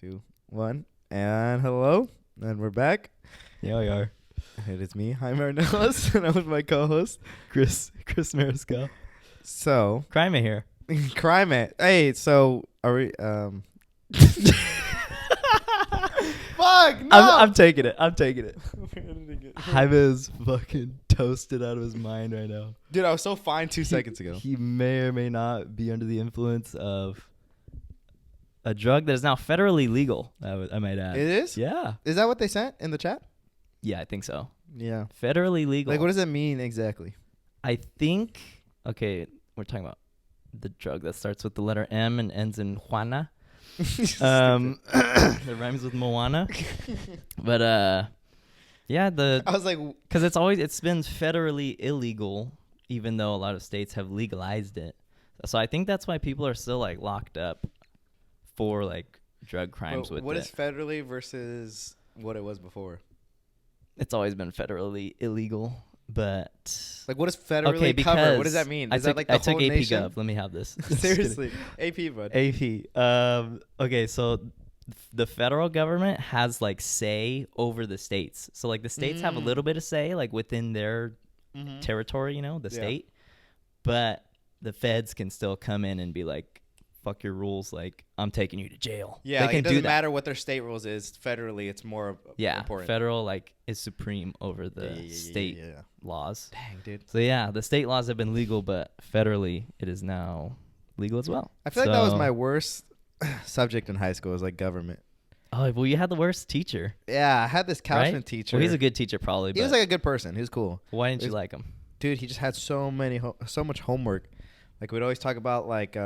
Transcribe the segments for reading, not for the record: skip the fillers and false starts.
2, 1. And hello. And we're back. Yeah, we are. It is me, Jaime Arnelas, and I'm with my co-host, Chris Mariscal. So, Crime here. Crime it. Hey, so are we Fuck, no. I'm taking it. Jaime is fucking toasted out of his mind right now. Dude, I was so fine 2 seconds ago. He may or may not be under the influence of a drug that is now federally legal, I might add. It is? Yeah. Is that what they sent in the chat? Yeah, I think so. Yeah. Federally legal. Like, what does that mean exactly? I think, okay, we're talking about the drug that starts with the letter M and ends in Juana. It rhymes with Moana. But, yeah, I was like, because it's been federally illegal, even though a lot of states have legalized it. So I think that's why people are still, like, locked up for, like, drug crimes with it. What is federally versus what it was before? It's always been federally illegal, but like, what does federally cover? What does that mean? Is that like the whole AP nation? Gov. Let me have this. Seriously, AP, bud. AP. Okay, so the federal government has like say over the states. So like the states have a little bit of say, like within their territory, the state. But the feds can still come in and be like, fuck your rules, like I'm taking you to jail. Yeah, they like, can it doesn't do that. matter what their state rules is. Federally, it's more important. Federal like is supreme over the state laws. Dang, dude. So yeah, the state laws have been legal, but federally it is now legal as well. I feel like that was my worst subject in high school. Was like government. Oh well, you had the worst teacher. Yeah, I had this Couchman teacher. Well, he's a good teacher, probably. He was like a good person. He was cool. Why didn't you like him? Dude, he just had so much homework. Like we'd always talk about like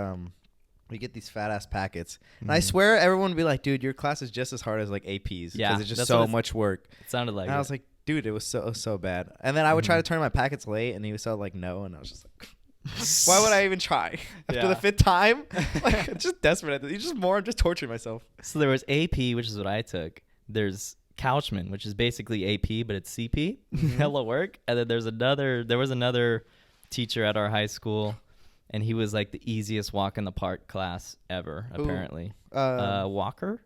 we get these fat ass packets, and I swear everyone would be like, "Dude, your class is just as hard as like APs because it's just so much work." It sounded like. And I was like, "Dude, it was so bad." And then I would try to turn my packets late, and he was so like, "No," and I was just like, "Why would I even try?" After the 5th time, like I'm just desperate at this. I'm just torturing myself. So there was AP, which is what I took. There's Couchman, which is basically AP, but it's CP. Hella work. And then there was another teacher at our high school. And he was like the easiest walk in the park class ever, apparently. Walker?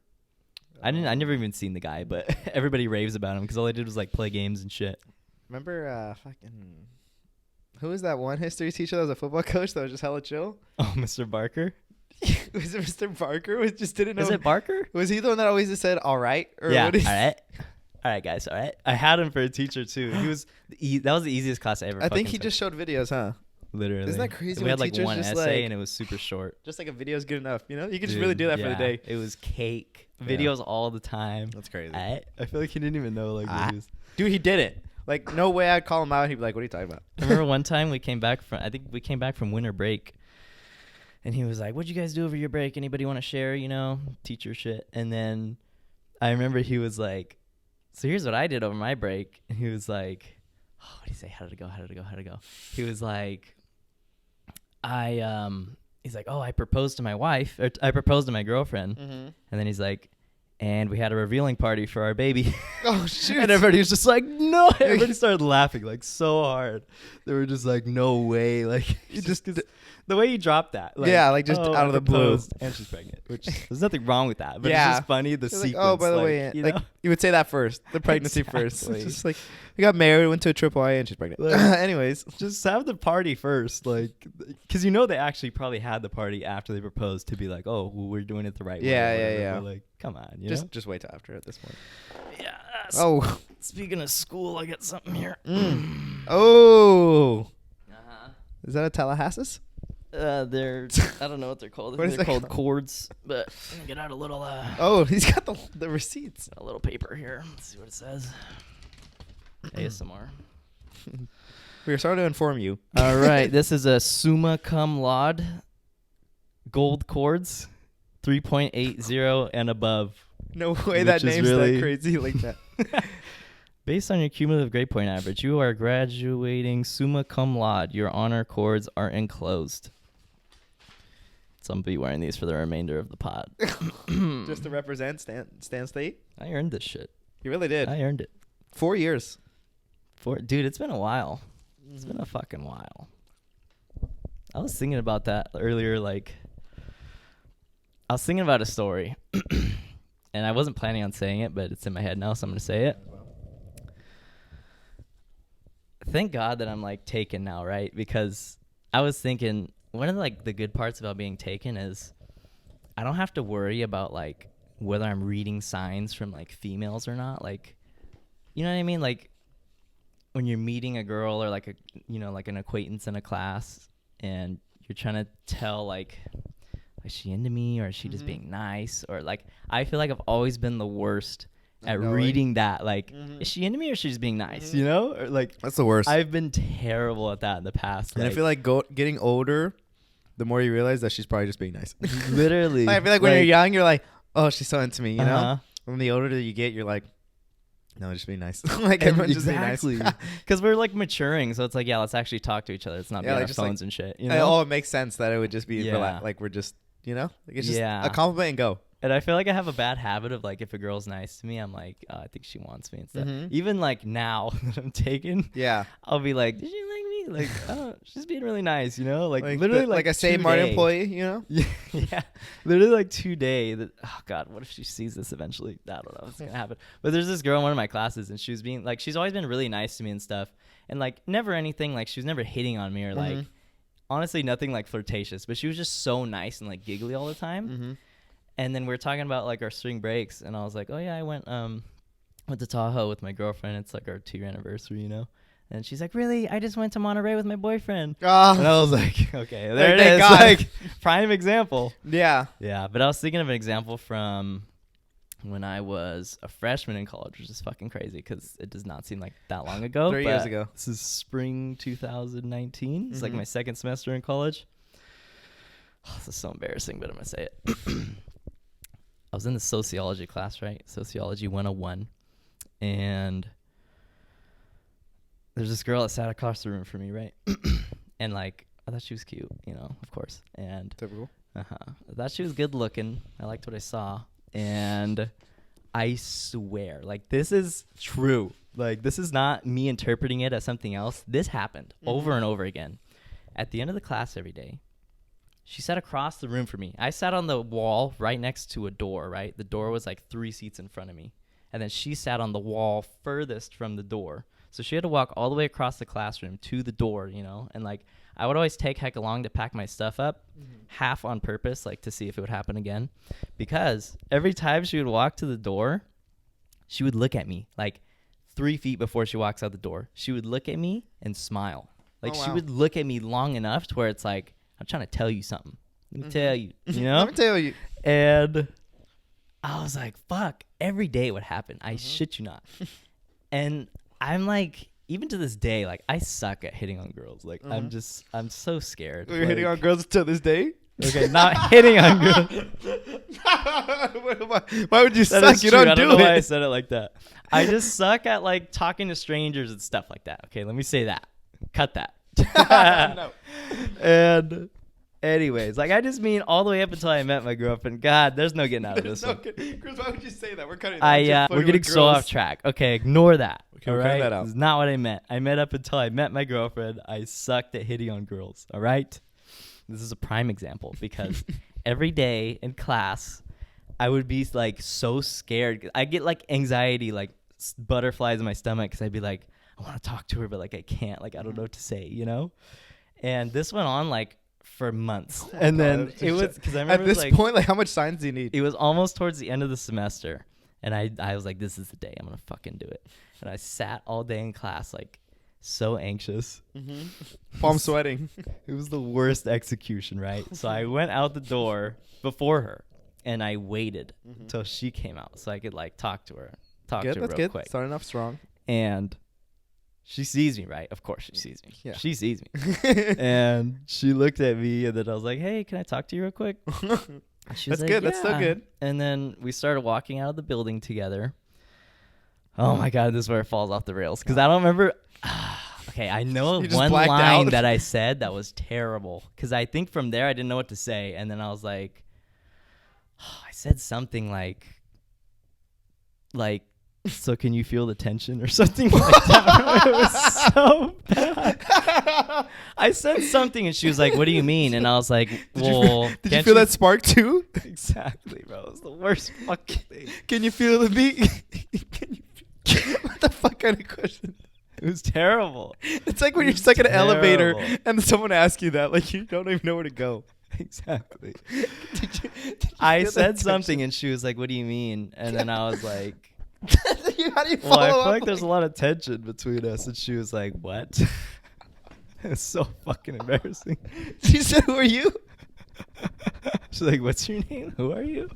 I never even seen the guy, but everybody raves about him because all I did was like play games and shit. Remember who was that one history teacher that was a football coach that was just hella chill? Oh, Mr. Barker? Was it Mr. Barker? We just didn't know. Is it Barker? Was he the one that always just said, all right? Or yeah, what all right. All right, guys, all right. I had him for a teacher, too. That was the easiest class I ever I think he just showed videos, huh? Literally. Isn't that crazy? We had like one essay like, and it was super short. Just like a video's good enough, You could just really do that for the day. It was cake. Videos all the time. That's crazy. I feel like he didn't even know like videos. Dude, he did it. Like, no way I'd call him out. He'd be like, what are you talking about? I remember one time we came back from winter break. And he was like, what'd you guys do over your break? Anybody want to share, teacher shit? And then I remember he was like, so here's what I did over my break. And he was like, oh, what did he say? How did it go? He was like, he's like, oh, I proposed to my wife, or I proposed to my girlfriend. And then he's like, and we had a revealing party for our baby. Oh, shoot. And everybody was just like, no. Everybody started laughing like so hard. They were just like, no way. Like, just the way you dropped that. Like, yeah, like just out of the blue. And she's pregnant, which there's nothing wrong with that. But yeah. It's just funny, the sequence. Like, oh, by the way, you would say that first. The pregnancy first. It's just like, we got married, went to a triple A, and she's pregnant. Like, anyways. Just have the party first. Like, because they actually probably had the party after they proposed to be like, oh, well, we're doing it the right way. Yeah. But like, come on. Just wait till after at this point. Yeah. Oh. Speaking of school, I got something here. Oh. Is that a Tallahassee? They're I don't know what they're called. They're called cords. But I'm gonna get out a little. Oh, he's got the receipts. A little paper here. Let's see what it says. ASMR. We are sorry to inform you. All right, this is a summa cum laude gold cords, 3.80 and above. No way that name's that crazy like that. Based on your cumulative grade point average, you are graduating summa cum laude. Your honor cords are enclosed. So I'm going to be wearing these for the remainder of the pod. Just to represent Stan State? I earned this shit. You really did. I earned it. 4 years. Dude, it's been a while. It's been a fucking while. I was thinking about that earlier, like, I was thinking about a story. and I wasn't planning on saying it, but it's in my head now, so I'm gonna say it. Thank God that I'm like taken now, right? Because I was thinking one of like the good parts about being taken is I don't have to worry about like whether I'm reading signs from like females or not. Like, you know what I mean? Like when you're meeting a girl or like a, you know, like an acquaintance in a class and you're trying to tell like, is she into me or is she just being nice? Or like, I feel like I've always been the worst at reading that. Like, is she into me or is she just being nice? You know? Or like, that's the worst. I've been terrible at that in the past. And like, I feel like getting older, the more you realize that she's probably just being nice. Literally. Like, I feel like when you're young, you're like, oh, she's so into me, you know? When the older that you get, you're like, no, just be nice. Like, everyone just be nice. Because we're like maturing, so it's like, yeah, let's actually talk to each other. It's not be on our phones and shit. You know? Oh, it makes sense that it would just be like we're just, you know? Like, it's just a compliment and go. And I feel like I have a bad habit of like, if a girl's nice to me, I'm like, oh, I think she wants me and stuff. Even like now that I'm taken, I'll be like, did she like me? Like, oh, she's being really nice, you know? Like literally like a St. Martin employee, you know? Yeah. Literally like today that, oh God, what if she sees this eventually? I don't know what's going to happen. But there's this girl in one of my classes and she was being like, she's always been really nice to me and stuff. And like never anything, like she was never hitting on me or like, honestly, nothing like flirtatious, but she was just so nice and like giggly all the time. And then we were talking about like our spring breaks, and I was like, "Oh yeah, I went to Tahoe with my girlfriend. It's like our 2-year anniversary, you know." And she's like, "Really? I just went to Monterey with my boyfriend." And I was like, "Okay, there it is." Like prime example. Yeah. But I was thinking of an example from when I was a freshman in college, which is fucking crazy because it does not seem like that long ago. 3 years ago. This is spring 2019. It's like my second semester in college. Oh, this is so embarrassing, but I'm gonna say it. I was in the sociology class, right? Sociology 101. And there's this girl that sat across the room from me, right? And like, I thought she was cute, you know, of course. And typical. I thought she was good looking. I liked what I saw. And I swear, like, this is true. Like, this is not me interpreting it as something else. This happened over and over again. At the end of the class every day, she sat across the room from me. I sat on the wall right next to a door, right? The door was like 3 seats in front of me. And then she sat on the wall furthest from the door. So she had to walk all the way across the classroom to the door, you know? And like, I would always take heck long to pack my stuff up, half on purpose, like to see if it would happen again. Because every time she would walk to the door, she would look at me like 3 feet before she walks out the door. She would look at me and smile. Like she would look at me long enough to where it's like, I'm trying to tell you something. Let me tell you, you know? Let me tell you. And I was like, fuck, every day it would happen. I shit you not. And I'm like, even to this day, like, I suck at hitting on girls. Like, I'm so scared. You're hitting on girls to this day? Okay, not hitting on girls. Why would you suck? You don't do it. I don't know why I said it like that. I just suck at, like, talking to strangers and stuff like that. Okay, let me say that. Cut that. No. And anyways, like, I just mean all the way up until I met my girlfriend. God, there's no getting out of this one. Chris, why would you say that? We're cutting that. We're getting so off track. Okay, ignore that. Okay, we're cutting that out. It's not what I meant. I meant up until I met my girlfriend, I sucked at hitting on girls. All right? This is a prime example because every day in class, I would be like so scared. I get like anxiety, like butterflies in my stomach because I'd be like, I want to talk to her, but like I can't. Like I don't know what to say, you know? And this went on like for months. And then it was because I remember at this point, like how much signs do you need? It was almost towards the end of the semester. And I was like, this is the day. I'm going to fucking do it. And I sat all day in class, like so anxious. Palm sweating. It was the worst execution, right? So I went out the door before her and I waited till she came out so I could like talk to her real quick. Starting off strong. And she sees me, right? Of course she sees me. Yeah. She sees me. And she looked at me and then I was like, hey, can I talk to you real quick? That's good. That's still good. And then we started walking out of the building together. Oh my God, this is where it falls off the rails. Because I don't remember. Okay, I know one line that I said that was terrible. Because I think from there I didn't know what to say. And then I was like, I said something like, so can you feel the tension or something like that? It was so bad. I said something and she was like, what do you mean? And I was like, well, did you feel that spark too? Exactly, bro. It was the worst fucking thing. Can you feel the beat? What the fuck kind of question? It was terrible. It's like when you're stuck in an elevator and someone asks you that, like you don't even know where to go. Exactly. Did you I said something and she was like, what do you mean? And then I was like, how do you follow well, I feel up? like there's a lot of tension between us. And she was like, what? It's so fucking embarrassing. She said, who are you? She's like, what's your name? Who are you?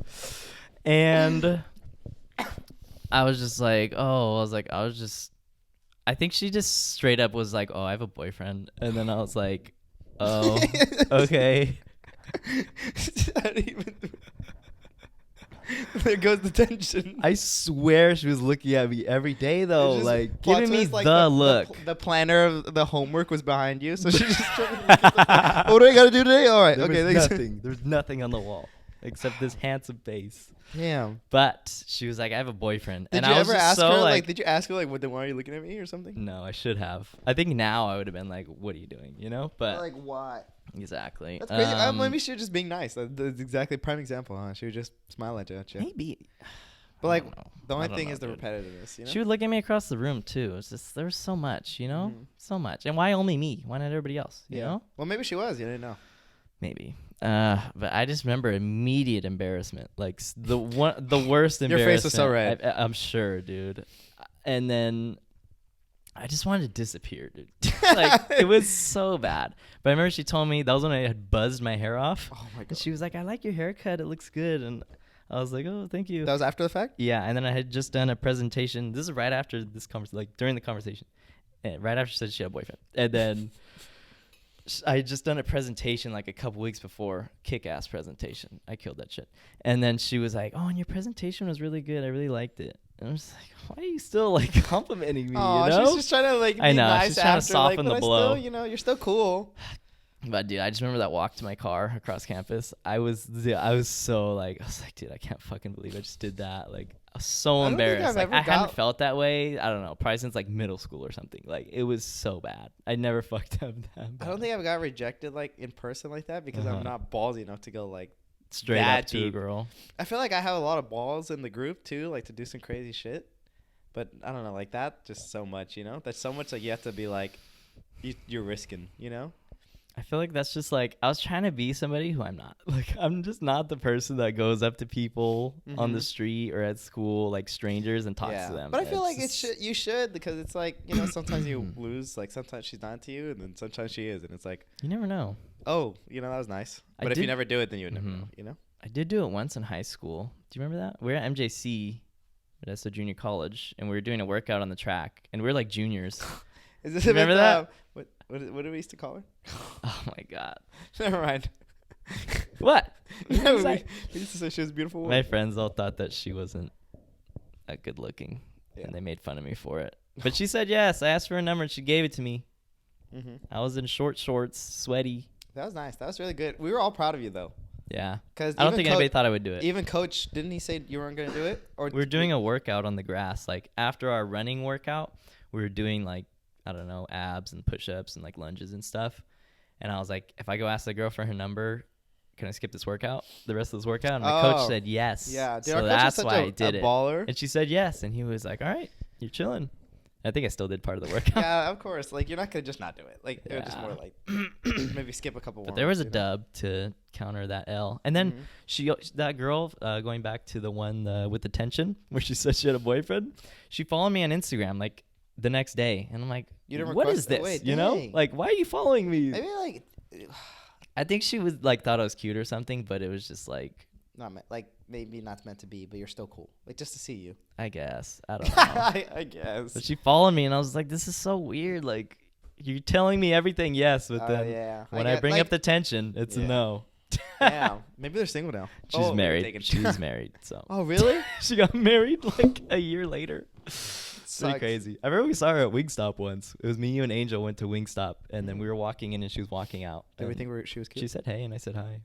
And I was just like, I think she just straight up was like, oh, I have a boyfriend. And then I was like, oh, okay. There goes the tension. I swear she was looking at me every day, though, like giving me like the look. The planner of the homework was behind you, so she just what do I got to do today? All right, There's nothing on the wall except this handsome face. Damn. But she was like, I have a boyfriend. Did and you I was ever just ask so her, like, did you ask her, like, why are you looking at me or something? No, I should have. I think now I would have been like, what are you doing? You know? But like, why? Exactly. That's crazy. Maybe she was just being nice. That's exactly a prime example, huh? She would just smile at you. Maybe. But like, the only thing is the repetitiveness, you know? She would look at me across the room too. It's just, there was so much, you know? So much. And why only me? Why not everybody else? You know? Well, maybe she was. You didn't know. Maybe. But I just remember immediate embarrassment. Like the worst embarrassment. Your face was so red. I'm sure, dude. And then I just wanted to disappear, dude. Like, it was so bad. But I remember she told me, that was when I had buzzed my hair off. Oh my God. And she was like, I like your haircut. It looks good. And I was like, oh, thank you. That was after the fact? Yeah. And then I had just done a presentation. This is right after this conversation, like during the conversation. And right after she said she had a boyfriend. And then I had just done a presentation like a couple weeks before. Kick-ass presentation. I killed that shit. And then she was like, oh, and your presentation was really good. I really liked it. And I'm just like, why are you still like complimenting me? Oh, you know? she's just trying to like be I know, nice she's trying to soften the blow. Still, you're still cool. But dude, I just remember that walk to my car across campus. I was so like, I was like, dude, I can't fucking believe I just did that. Like, I was so embarrassed. Like, I hadn't felt that way. I don't know, probably since like middle school or something. Like, it was so bad. I never fucked up that bad. I don't think I've got rejected like in person like that because I'm not ballsy enough to go like straight up to a girl. I feel like I have a lot of balls in the group too, like to do some crazy shit. But I don't know, like that just so much, you know? That's so much like you have to be like, you're risking, you know? I feel like that's just like, I was trying to be somebody who I'm not. Like, I'm just not the person that goes up to people on the street or at school, like strangers, and talks to them. But I feel like you should, because it's like, you know, sometimes you lose, like sometimes she's not to you, and then sometimes she is, and it's like, you never know. Oh, you know, that was nice. But if you never do it, then you would never know, you know? I did do it once in high school. Do you remember that? We were at MJC, Modesto Junior College, and we were doing a workout on the track, and we were like juniors. Is this remember that? What did we used to call her? Oh my God. Never mind. What? No, we used to say she was a beautiful woman. My friends all thought that she wasn't that good looking, and they made fun of me for it. But she said yes. I asked for her number, and she gave it to me. I was in short shorts, sweaty. That was nice. That was really good. We were all proud of you, though. Yeah. Because I don't think anybody thought I would do it. Even Coach, didn't he say you weren't going to do it? Or we were doing a workout on the grass. Like, after our running workout, we were doing, like, I don't know, abs and push-ups and, like, lunges and stuff. And I was like, if I go ask the girl for her number, can I skip this workout, the rest of this workout? And my coach said yes. Yeah. Dude, so that's why I did it. Baller. And she said yes. And he was like, all right, you're chilling. I think I still did part of the workout. Yeah, of course. Like, you're not going to just not do it. Like, it was just more like maybe skip a couple But there was a dub to counter that L. And then that girl, going back to the one with the tension, where she said she had a boyfriend, she followed me on Instagram, like, the next day. And I'm like, what is this? Wait, you know? Like, why are you following me? Maybe, like... I think she was, like, thought I was cute or something, but it was just, like... maybe not meant to be, but you're still cool. Like, just to see you. I guess. I don't know. I guess. But she followed me, and I was like, this is so weird. Like, you're telling me everything yes, but then when I bring up the tension, it's a no. Yeah. Maybe they're single now. She's married. She's married, so. Oh, really? She got married, like, a year later. Pretty crazy. I remember we saw her at Wingstop once. It was me, you, and Angel went to Wingstop, and then we were walking in, and she was walking out. Did we think she was cute? She said hey, and I said hi.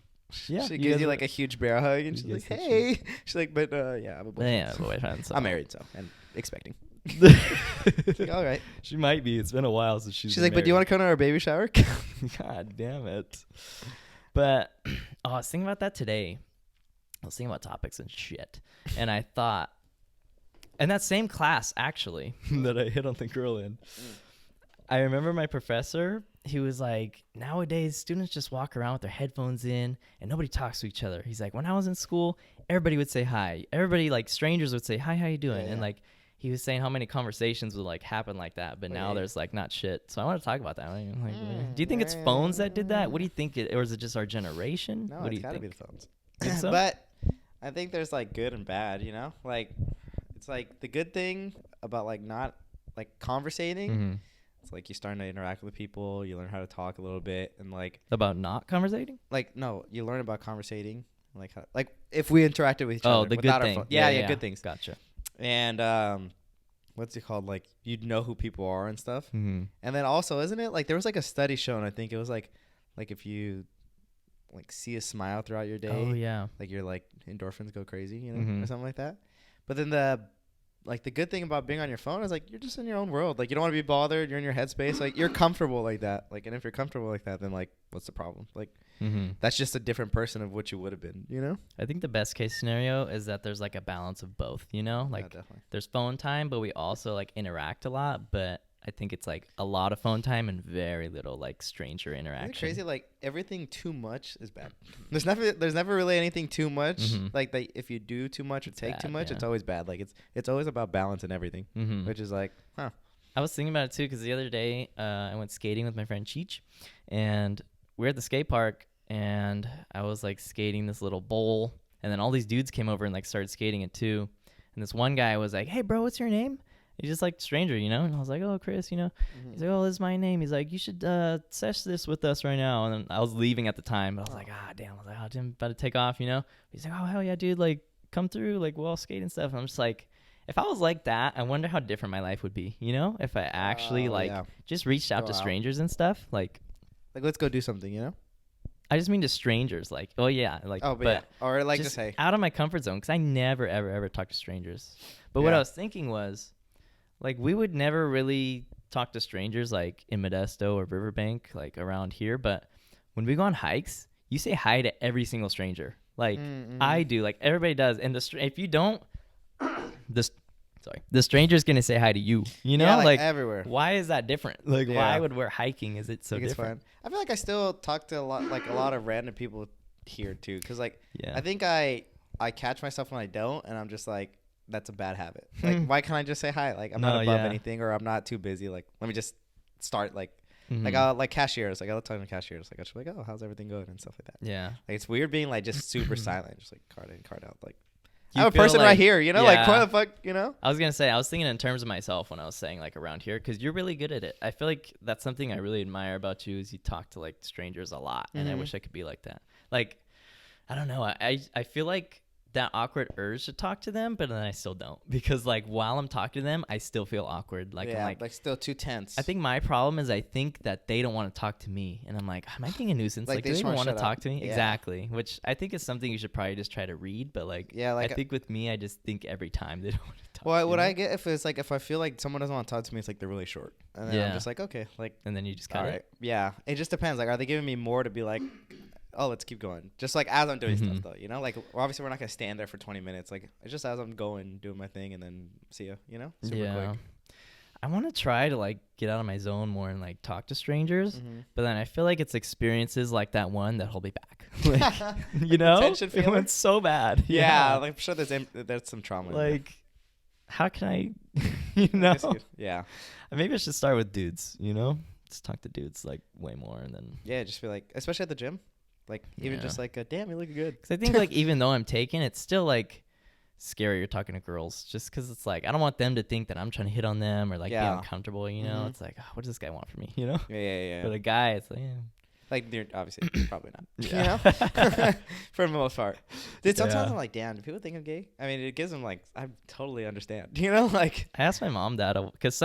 Yeah, she gives you like a huge bear hug, and she's like, "Hey," she's like, "But yeah, I'm a boyfriend." Yeah, boyfriend. So. I'm married, so and expecting. Like, all right, she might be. It's been a while since she's like, married. "But do you want to come to our baby shower?" God damn it! But I was thinking about that today. I was thinking about topics and shit, and I thought, in that same class actually that I hit on the girl in. I remember my professor, he was like, nowadays students just walk around with their headphones in and nobody talks to each other. He's like, when I was in school, everybody would say hi. Everybody, like strangers would say, hi, how you doing? Yeah. And like, he was saying how many conversations would like happen like that. But now there's like not shit. So I want to talk about that. Like, do you think it's phones that did that? What do you think? Or is it just our generation? No, what it's got to be the phones. Think so? But I think there's like good and bad, you know? Like, it's like the good thing about like not like conversating. Mm-hmm. It's like you're starting to interact with people. You learn how to talk a little bit, and like about not conversating. Like no, you learn about conversating. Like how, like if we interacted with each other. Oh, the good thing. Yeah, good things. Gotcha. And what's it called? Like you'd know who people are and stuff. Mm-hmm. And then also, isn't it like there was like a study shown? I think it was like if you like see a smile throughout your day. Oh yeah. Like your like endorphins go crazy, you know, or something like that. But then the good thing about being on your phone is like you're just in your own world. Like you don't want to be bothered. You're in your headspace. Like you're comfortable like that. Like, and if you're comfortable like that, then like what's the problem? Like that's just a different person of what you would have been, you know? I think the best case scenario is that there's like a balance of both, you know? Like there's phone time, but we also like interact a lot. But I think it's like a lot of phone time and very little like stranger interaction. Isn't it crazy? Like everything too much is bad. There's never really anything too much. Like if you do too much or take too much, it's always bad. Like it's always about balance and everything, which is like, huh. I was thinking about it too because the other day I went skating with my friend Cheech, and we're at the skate park, and I was like skating this little bowl, and then all these dudes came over and like started skating it too, and this one guy was like, "Hey bro, what's your name?" He's just like stranger, you know? And I was like, "Oh, Chris, you know?" He's like, "Oh, this is my name." He's like, "You should sesh this with us right now." And then I was leaving at the time, but I was like, damn. I was like, "Oh, Tim, about to take off, you know?" He's like, "Oh, hell yeah, dude. Like, come through. Like, we'll all skate and stuff." And I'm just like, if I was like that, I wonder how different my life would be, you know? If I actually, just reached out to strangers and stuff. Like, let's go do something, you know? I just mean to strangers. Like, oh, yeah. Like, but yeah. Or like just say. Out of my comfort zone, because I never, ever, ever talk to strangers. But what I was thinking was, like, we would never really talk to strangers, like, in Modesto or Riverbank, like, around here. But when we go on hikes, you say hi to every single stranger. Like, I do. Like, everybody does. And if you don't, the stranger's going to say hi to you. You know? Yeah, like, everywhere. Why is that different? Like, why would we're hiking? Is it so different? I feel like I still talk to a lot of random people here, too. Because, like, I think I catch myself when I don't. And I'm just like, that's a bad habit. Like, why can't I just say hi? Like, I'm not above anything, or I'm not too busy. Like, let me just start. Like, like cashiers. Like, I love talking to cashiers. Like, I just be like, "Oh, how's everything going?" and stuff like that. Yeah. Like, it's weird being like just super silent, just like card in, card out. Like, I'm a person right here. You know, like, what the fuck, you know? I was gonna say, I was thinking in terms of myself when I was saying like around here, because you're really good at it. I feel like that's something I really admire about you is you talk to like strangers a lot, and I wish I could be like that. Like, I don't know. I feel like that awkward urge to talk to them, but then I still don't, because like while I'm talking to them, I still feel awkward. Like, I'm like still too tense. I think my problem is I think that they don't want to talk to me, and I'm like, am I being a nuisance? Like do they even want to talk to me? Yeah. Exactly. Which I think is something you should probably just try to read. But like, I think with me, I just think every time they don't want to talk. Well, what I get if I feel like someone doesn't want to talk to me, it's like they're really short, and then I'm just like, okay, like, and then you just cut it. Yeah, it just depends. Like, are they giving me more to be like, oh, let's keep going. Just like as I'm doing stuff, though, you know? Like, obviously, we're not going to stand there for 20 minutes. Like, it's just as I'm going, doing my thing, and then see ya, you know? Super quick. I want to try to, like, get out of my zone more and, like, talk to strangers. But then I feel like it's experiences like that one that hold me back. Like, you know? It went so bad. Yeah, like, I'm sure there's some trauma. Like, how can I, you know? Yeah. Maybe I should start with dudes, you know? Just talk to dudes, like, way more, and then. Yeah, just feel like, especially at the gym. Like, even just like, damn, you look good. Because I think, like, even though I'm taken, it's still, like, scarier talking to girls. Just because it's, like, I don't want them to think that I'm trying to hit on them or, like, be uncomfortable, you know? It's like, oh, what does this guy want from me, you know? Yeah. But a guy, it's like, Like, obviously, probably not. Yeah. You know? For the most part. Dude, sometimes I'm like, damn, do people think I'm gay? I mean, it gives them, like, I totally understand. You know? Like, I asked my mom that, because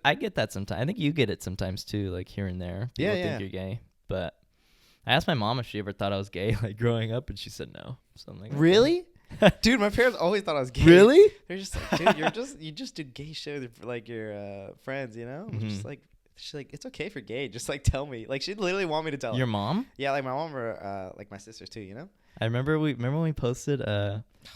I get that sometimes. I think you get it sometimes, too, like, here and there. People think you're gay. But I asked my mom if she ever thought I was gay, like growing up, and she said no. So I'm like, really? Dude, my parents always thought I was gay. Really? They're just like, dude, you just do gay shit with like your friends, you know? Mm-hmm. Just like, she's like, it's okay for gay. Just like tell me. Like she'd literally want me to tell her. Your mom? Yeah, like my mom or like my sisters too, you know? I remember when we posted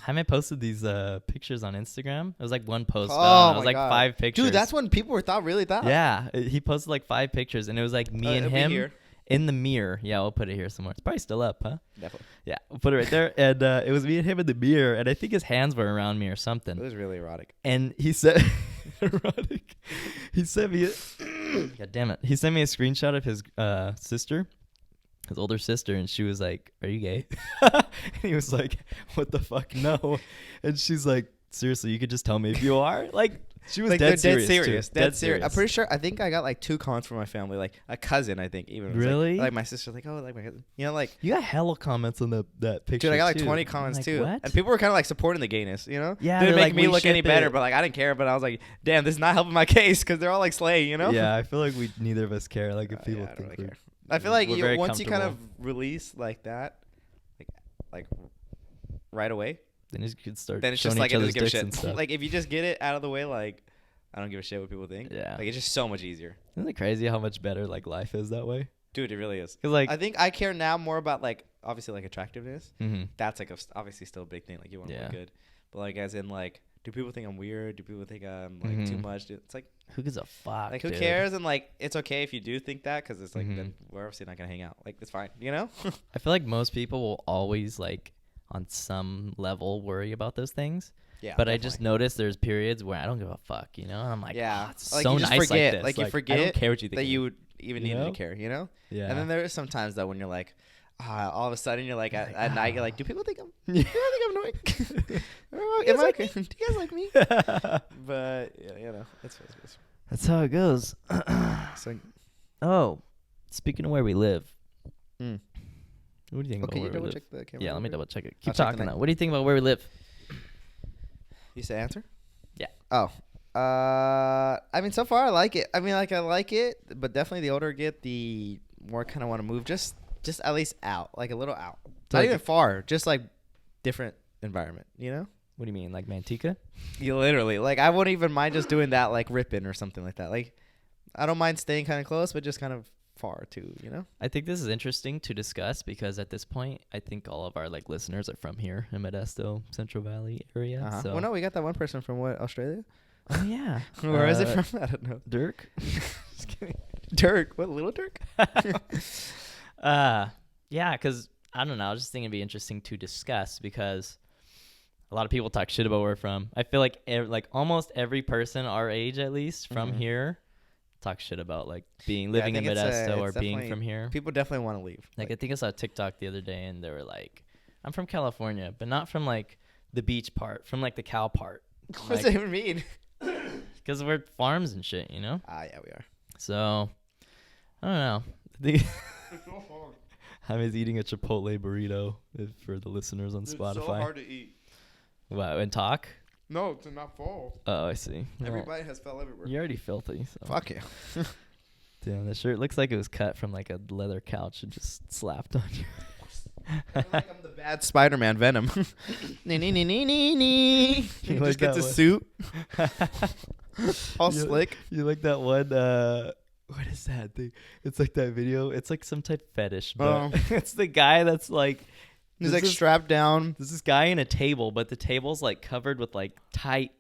Jaime posted these pictures on Instagram. It was like one post. It was like God. 5 pictures. Dude, that's when people really thought. Yeah, he posted like 5 pictures, and it was like me and him in the mirror. Yeah, we'll put it here somewhere. It's probably still up, huh? Definitely. Yeah, we'll put it right there. And it was me and him in the mirror, and I think his hands were around me or something. It was really erotic. And he said, erotic. He sent me. God damn it! He sent me a screenshot of his sister. His older sister, and she was like, "Are you gay?" And he was like, "What the fuck, no." And she's like, "Seriously, you could just tell me if you are." Like, she was like, dead serious. Dead serious. I'm pretty sure. I think I got like 2 comments from my family, like a cousin. I think even really like my sister, like, oh, like my cousin. You know, like you got hella comments on that picture. Dude, I got like 20 comments too, what? and people were kind of like supporting the gayness. You know, yeah, didn't make like, me look any better, but like I didn't care. But I was like, damn, this is not helping my case because they're all like slay. You know? Yeah, I feel like neither of us care. Like if people I don't think really care. I feel like once you kind of release like that, like right away, then you could start. Then it's just like it doesn't give a shit. Like if you just get it out of the way, like I don't give a shit what people think. Yeah, like it's just so much easier. Isn't it crazy how much better like life is that way? Dude, it really is. Cause like I think I care now more about like obviously like attractiveness. Mm-hmm. That's like obviously still a big thing. Like you want to look good, but like as in like, do people think I'm weird? Do people think I'm like too much? It's like, who gives a fuck? Like who cares? And like it's okay if you do think that because it's like then we're obviously not gonna hang out. Like it's fine, you know. I feel like most people will always like on some level worry about those things. Yeah, but definitely. I just noticed there's periods where I don't give a fuck, you know. And I'm like, yeah, it's like so you just nice forget, like this. Like you forget I don't care what you think that you would even need to care, you know. Yeah. And then there are some times that when you're like, all of a sudden you're like at night you're like, do people think I'm? Do people think I'm annoying? Am I okay? Do you guys like me? But yeah, you know, it's. That's how it goes. Oh, speaking of where we live. What do you think about where we live? Check the camera? Yeah, let me double check it. Keep talking now. What do you think about where we live? You say answer? Yeah. Oh. I mean, so far I like it. I mean, like I like it, but definitely the older I get, the more I kind of want to move. Just at least out, like a little out. Not even far, just like different environment, you know? What do you mean, like Manteca? You literally, like I wouldn't even mind just doing that, like Ripon or something like that. Like I don't mind staying kind of close, but just kind of far too, you know? I think this is interesting to discuss because at this point, I think all of our like listeners are from here in Modesto, Central Valley area. Uh-huh. So. Well, no, we got that one person from what, Australia? Oh yeah. Where is it from? I don't know. Dirk. Just kidding. Dirk? What, little Dirk? Yeah, because I don't know. I was just thinking it'd be interesting to discuss because a lot of people talk shit about where we're from. I feel like almost every person our age, at least from here, talks shit about like living in Modesto or being from here. People definitely want to leave. Like I think I saw a TikTok the other day, and they were like, "I'm from California, but not from like the beach part, from like the cow part." What does that even mean? Because we're farms and shit, you know. Yeah, we are. So I don't know. Jaime's eating a Chipotle burrito for the listeners on Spotify. It's so hard to eat. Wow, and talk? No, to not fall. Oh, I see. Everybody has fell everywhere. You're already filthy. So. Fuck you. Damn, that shirt looks like it was cut from like a leather couch and just slapped on you. I feel like I'm the bad Spider-Man Venom. He just gets a suit. All slick. You like that one? What is that thing? It's like that video. It's like some type of fetish, but it's the guy that's like he's like strapped down. There's this guy in a table, but the table's like covered with like tight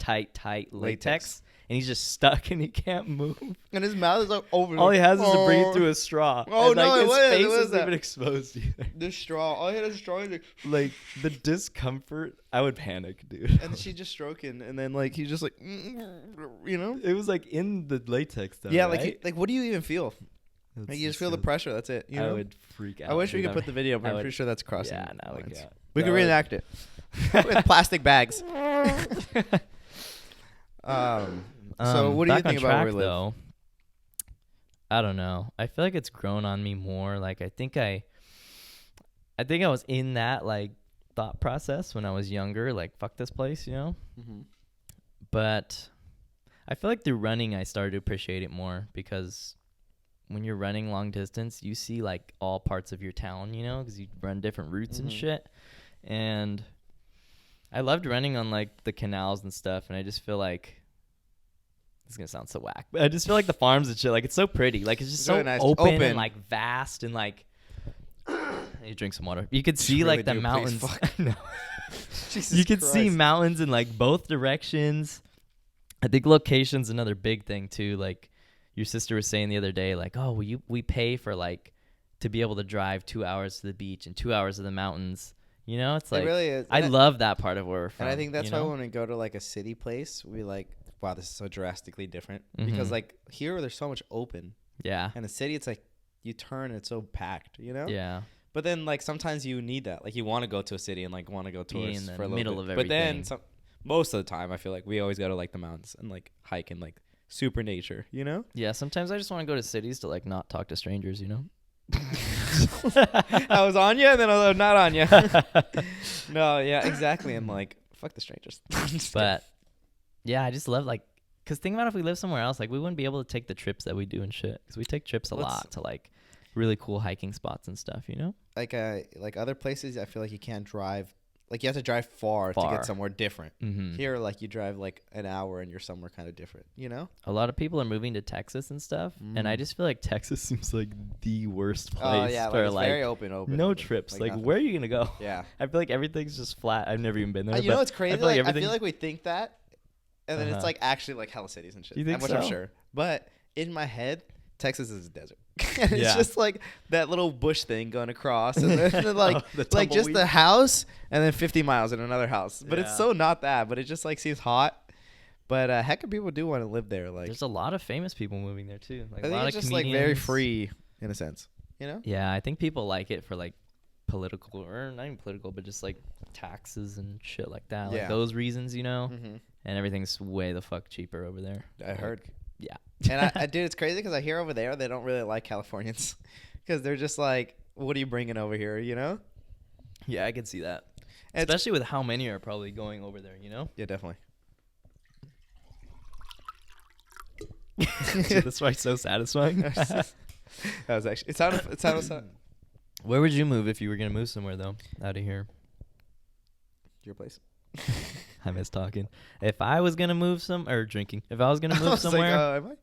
latex. And he's just stuck and he can't move. And his mouth is like over. All he has is to breathe through a straw. Oh, and, like, no, his face isn't even exposed either. The straw. All he had is a straw. Like, the discomfort, I would panic, dude. And she just stroking. And then, like, he's just like, you know? It was, like, in the latex, though, yeah, right? like, what do you even feel? Like, you just feel the pressure. That's it. You know? I would freak out. I wish we could put the video, but I'm pretty sure that's crossing. Yeah, no, we can't. We could reenact it. With plastic bags. So what do you think about where we live? Though, I don't know. I feel like it's grown on me more. Like I think I was in that like thought process when I was younger. Like fuck this place, you know. Mm-hmm. But I feel like through running, I started to appreciate it more because when you're running long distance, you see like all parts of your town, you know, because you run different routes and shit. And I loved running on like the canals and stuff, and I just feel like it's gonna sound so whack, but I just feel like the farms and shit, like it's so pretty, like it's just so nice. open and like vast, and like you drink some water. You could see really like the mountains. No. You could see mountains in like both directions. I think location's another big thing too. Like your sister was saying the other day, like, oh, we pay for like to be able to drive 2 hours to the beach and 2 hours to the mountains. You know, it's like it really is. I love that part of where we're from. And I think that's why when we go to like a city place, we like, wow, this is so drastically different. Because like here, there's so much open. Yeah. And the city, it's like you turn and it's so packed, you know? Yeah. But then like sometimes you need that. Like you want to go to a city and like want to go tourist for a little bit. Of everything. But then most of the time, I feel like we always go to like the mountains and like hike in like super nature, you know? Yeah. Sometimes I just want to go to cities to like not talk to strangers, you know? I was on you and then I was not on you. No, yeah, exactly. I'm like, fuck the strangers. But yeah, I just love like, because think about if we live somewhere else, like we wouldn't be able to take the trips that we do and shit. Because we take trips a lot to like really cool hiking spots and stuff, you know? Like other places, I feel like you can't drive. Like you have to drive far to get somewhere different. Here, like you drive like an hour and you're somewhere kind of different, you know? A lot of people are moving to Texas and stuff. And I just feel like Texas seems like the worst place for it's very open. No trips. Like where are you going to go? Yeah. I feel like everything's just flat. I've never even been there. You know what's crazy? I feel like we think that. And then it's like actually like hella cities and shit. You think so? I'm sure. But in my head, Texas is a desert. And it's just like that little bush thing going across, and then like like just the house, and then 50 miles in another house. But it's so not that. But it just like seems hot. But heck of people do want to live there. Like there's a lot of famous people moving there too. Like I think a lot it's of just comedians. Like very free in a sense, you know? Yeah, I think people like it for like political, or not even political, but just like taxes and shit like that. Like those reasons, you know. And everything's way the fuck cheaper over there. I heard. Yeah. And I dude, it's crazy because I hear over there they don't really like Californians because they're just like, what are you bringing over here, you know? Yeah, I can see that. Especially with how many are probably going over there, you know? Yeah, definitely. Dude, that's why it's so satisfying. That was actually it sounded Where would you move if you were going to move somewhere though, out of here? Your place. I miss talking. If I was gonna move if I was gonna move somewhere, like,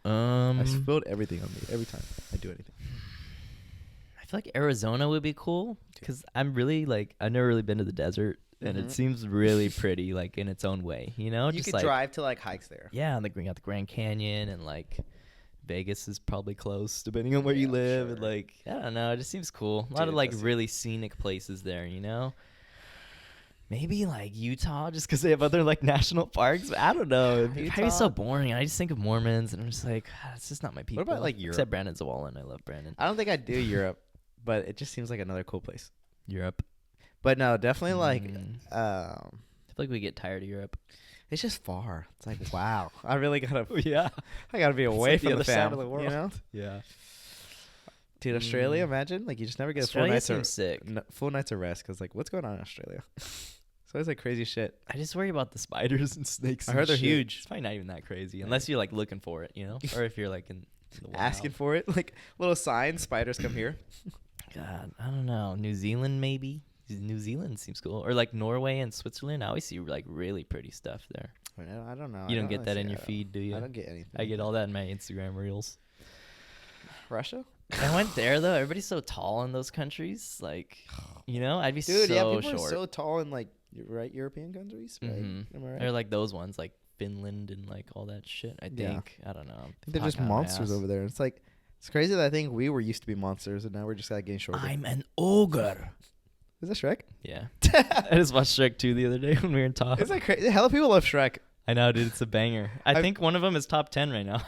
am I? I spilled everything on me every time I do anything. I feel like Arizona would be cool because I'm really like I've never really been to the desert, and it seems really pretty, like in its own way. You know, you could like, drive to like hikes there. Yeah, and like we got the Grand Canyon, and like Vegas is probably close depending on where you live, and like I don't know, it just seems cool. A lot of like really scenic places there, you know. Maybe like Utah, just because they have other like national parks. But I don't know. It'd be so boring. I just think of Mormons, and I'm just like, it's just not my people. What about like Europe? Except Brandon Zawalin. I love Brandon. I don't think I'd do Europe, but it just seems like another cool place. Europe. But no, definitely like. I feel like we get tired of Europe. It's just far. It's like wow. I really gotta. I gotta be away from the side of the world. You know? Yeah. Dude, Australia, imagine like you just never get Australia a full night full nights of rest because like what's going on in Australia? So it's like crazy shit. I just worry about the spiders and snakes. I heard they're huge. It's probably not even that crazy unless you're like looking for it, you know, or if you're like in the wild. Asking for it, like little signs. Spiders come here. God, I don't know. New Zealand maybe. New Zealand seems cool, or like Norway and Switzerland. I always see like really pretty stuff there. I don't know. You don't get that in your feed, do you? I don't get anything. I get all that in my Instagram reels. Russia? I went there though. Everybody's so tall in those countries. Like, you know, I'd be Dude, so people short. Are so tall in like European countries, right? Am I right? They're like those ones, like Finland and like all that shit. I think. I don't know. They're just monsters over there. It's like it's crazy that I think we were used to be monsters and now we're just like getting shorter. I'm an ogre. Is that Shrek? Yeah. I just watched Shrek 2 the other day when we were in talk. It's like crazy. Hella people love Shrek. I know, dude. It's a banger. I think one of them is top 10 right now.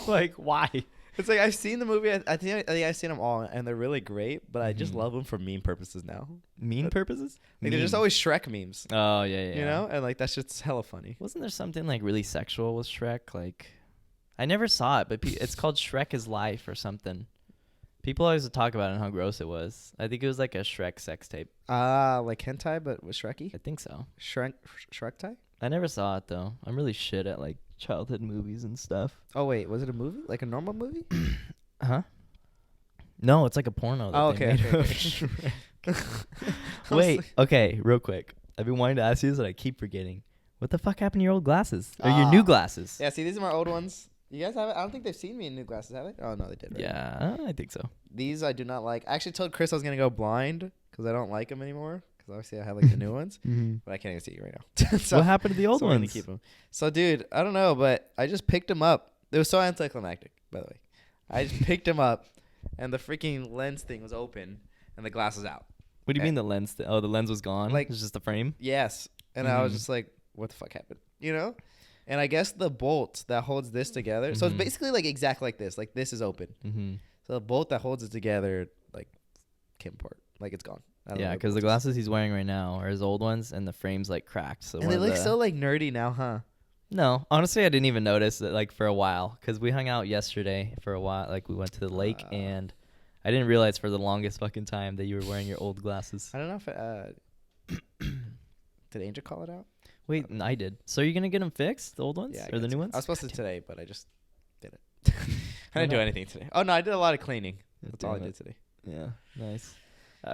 Like, why? It's like I've seen the movie. I think I've seen them all, and they're really great. But I just love them for meme purposes now. Meme purposes? Like they're just always Shrek memes. Oh yeah. You know, and like that's just hella funny. Wasn't there something like really sexual with Shrek? Like, I never saw it, but it's called Shrek is Life or something. People always talk about it and how gross it was. I think it was like a Shrek sex tape. Like hentai, but with Shreky? I think so. Shrek tie? I never saw it though. I'm really shit at like childhood movies and stuff. Oh wait, was it a movie? Like a normal movie? Huh? No, it's like a porno. Oh, okay. Wait, okay, real quick. I've been wanting to ask you this, and I keep forgetting. What the fuck happened to your old glasses? Or your new glasses? Yeah, see, these are my old ones. You guys have it? I don't think they've seen me in new glasses, have they? Oh, no, they did. Right? Yeah, I think so. These I do not like. I actually told Chris I was going to go blind because I don't like them anymore. Because obviously I have like the new ones. Mm-hmm. But I can't even see you right now. What happened to the old ones? I'm going to keep them. So, dude, I don't know, but I just picked them up. It was so anticlimactic, by the way. I just picked them up, and the freaking lens thing was open, and the glass was out. What do you mean the lens? Oh, the lens was gone? Like, it's just the frame? Yes. And I was just like, what the fuck happened? You know? And I guess the bolt that holds this together. So it's basically like exactly like this. Like this is open. Mm-hmm. So the bolt that holds it together like came apart. Like it's gone. Yeah, because the glasses he's wearing right now are his old ones, and the frame's like cracked. So and they look so like nerdy now, huh? No, honestly, I didn't even notice it like for a while because we hung out yesterday for a while. Like we went to the lake, and I didn't realize for the longest fucking time that you were wearing your old glasses. I don't know if it, did Angel call it out? Wait, I did. So are you gonna get them fixed, the old ones or the new ones? I was supposed to today, but I just did it. I didn't do anything today. Oh no, I did a lot of cleaning. That's all I did today. Yeah, nice.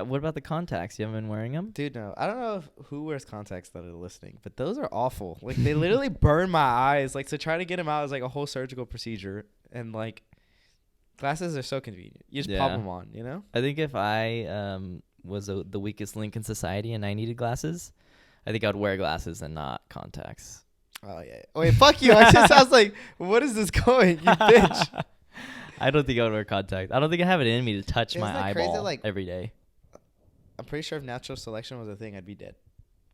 What about the contacts? You haven't been wearing them? Dude, no. I don't know who wears contacts that are listening, but those are awful. Like they literally burn my eyes. Like so trying to get them out is like a whole surgical procedure, and like glasses are so convenient. You just pop them on, you know? I think if I was the weakest link in society and I needed glasses, I think I'd wear glasses and not contacts. Oh, yeah. Wait, fuck you. I just sounds like, what is this going, you bitch? I don't think I would wear contacts. I don't think I have it in me to touch my eyeball every day. I'm pretty sure if natural selection was a thing, I'd be dead.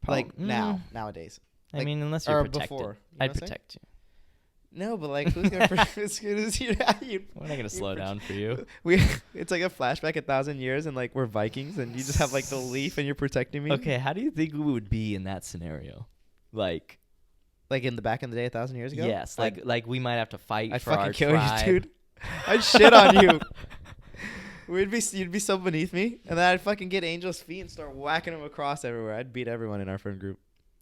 Like nowadays. I mean, unless you're protected. Before, I'd protect you. No, but like, who's gonna as good as you? We're not gonna slow down for you. It's like a flashback 1,000 years, and like we're Vikings, and you just have like the leaf, and you're protecting me. Okay, how do you think we would be in that scenario? Like in the back in the day, 1,000 years ago. Yes, like we might have to fight. I'd for fucking our kill tribe. you, dude. I'd shit on you. You'd be so beneath me, and then I'd fucking get Angel's feet and start whacking them across everywhere. I'd beat everyone in our friend group.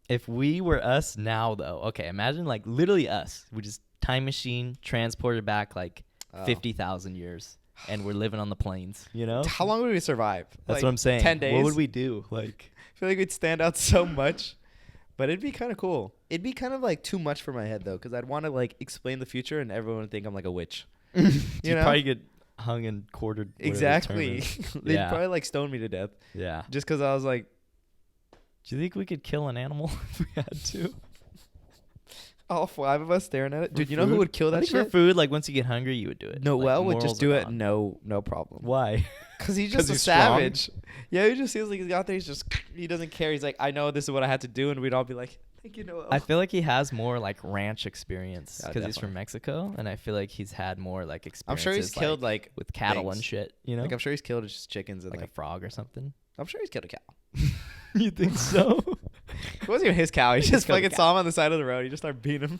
If we were us now, though, okay, imagine like literally us. We just time machine transported back like 50,000 years, and we're living on the plains. You know, how long would we survive? That's what I'm saying. 10 days. What would we do? Like, I feel like we'd stand out so much, but it'd be kind of cool. It'd be kind of like too much for my head though, because I'd want to like explain the future, and everyone would think I'm like a witch. you know? Probably get hung and quartered. Exactly. They'd probably like stone me to death. Yeah. Just because I was like. Do you think we could kill an animal if we had to? All 5 of us staring at it. Dude, you know who would kill that shit? For food, like once you get hungry, you would do it. Noel would just do it. No problem. Why? Because he's just a savage. Strong? Yeah, he just feels like he's out there. He doesn't care. He's like, I know this is what I had to do. And we'd all be like, thank you, Noel. I feel like he has more like ranch experience because he's from Mexico. And I feel like he's had more like experience. I'm sure he's killed like with cattle and shit, you know? Like I'm sure he's killed just chickens and like a frog or something. I'm sure he's killed a cow. You think so? It wasn't even his cow. He just fucking saw him on the side of the road. He just started beating him.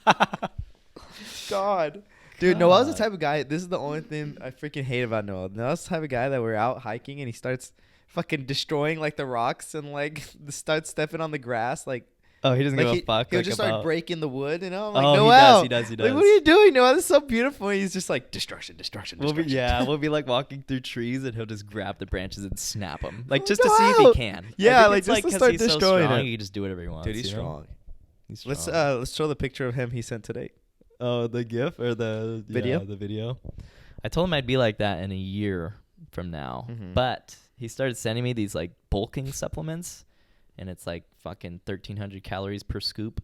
God. Dude, Noel's the type of guy. This is the only thing I freaking hate about Noel. Noel's the type of guy that we're out hiking and he starts fucking destroying like the rocks and like starts stepping on the grass. Like, oh, he doesn't give a fuck. He'll just start breaking the wood, you know? I'm like, Noel. He does. Like, what are you doing, Noel? This is so beautiful. And he's just like, destruction. We'll be like walking through trees and he'll just grab the branches and snap them. Like, just to see if he can. Yeah, like, just to start destroying him. He can just do whatever he wants. Dude, he's strong. He's strong. Let's show the picture of him he sent today. Oh, the GIF or the video? Yeah, the video. I told him I'd be like that in a year from now. Mm-hmm. But he started sending me these like bulking supplements. And it's like fucking 1,300 calories per scoop.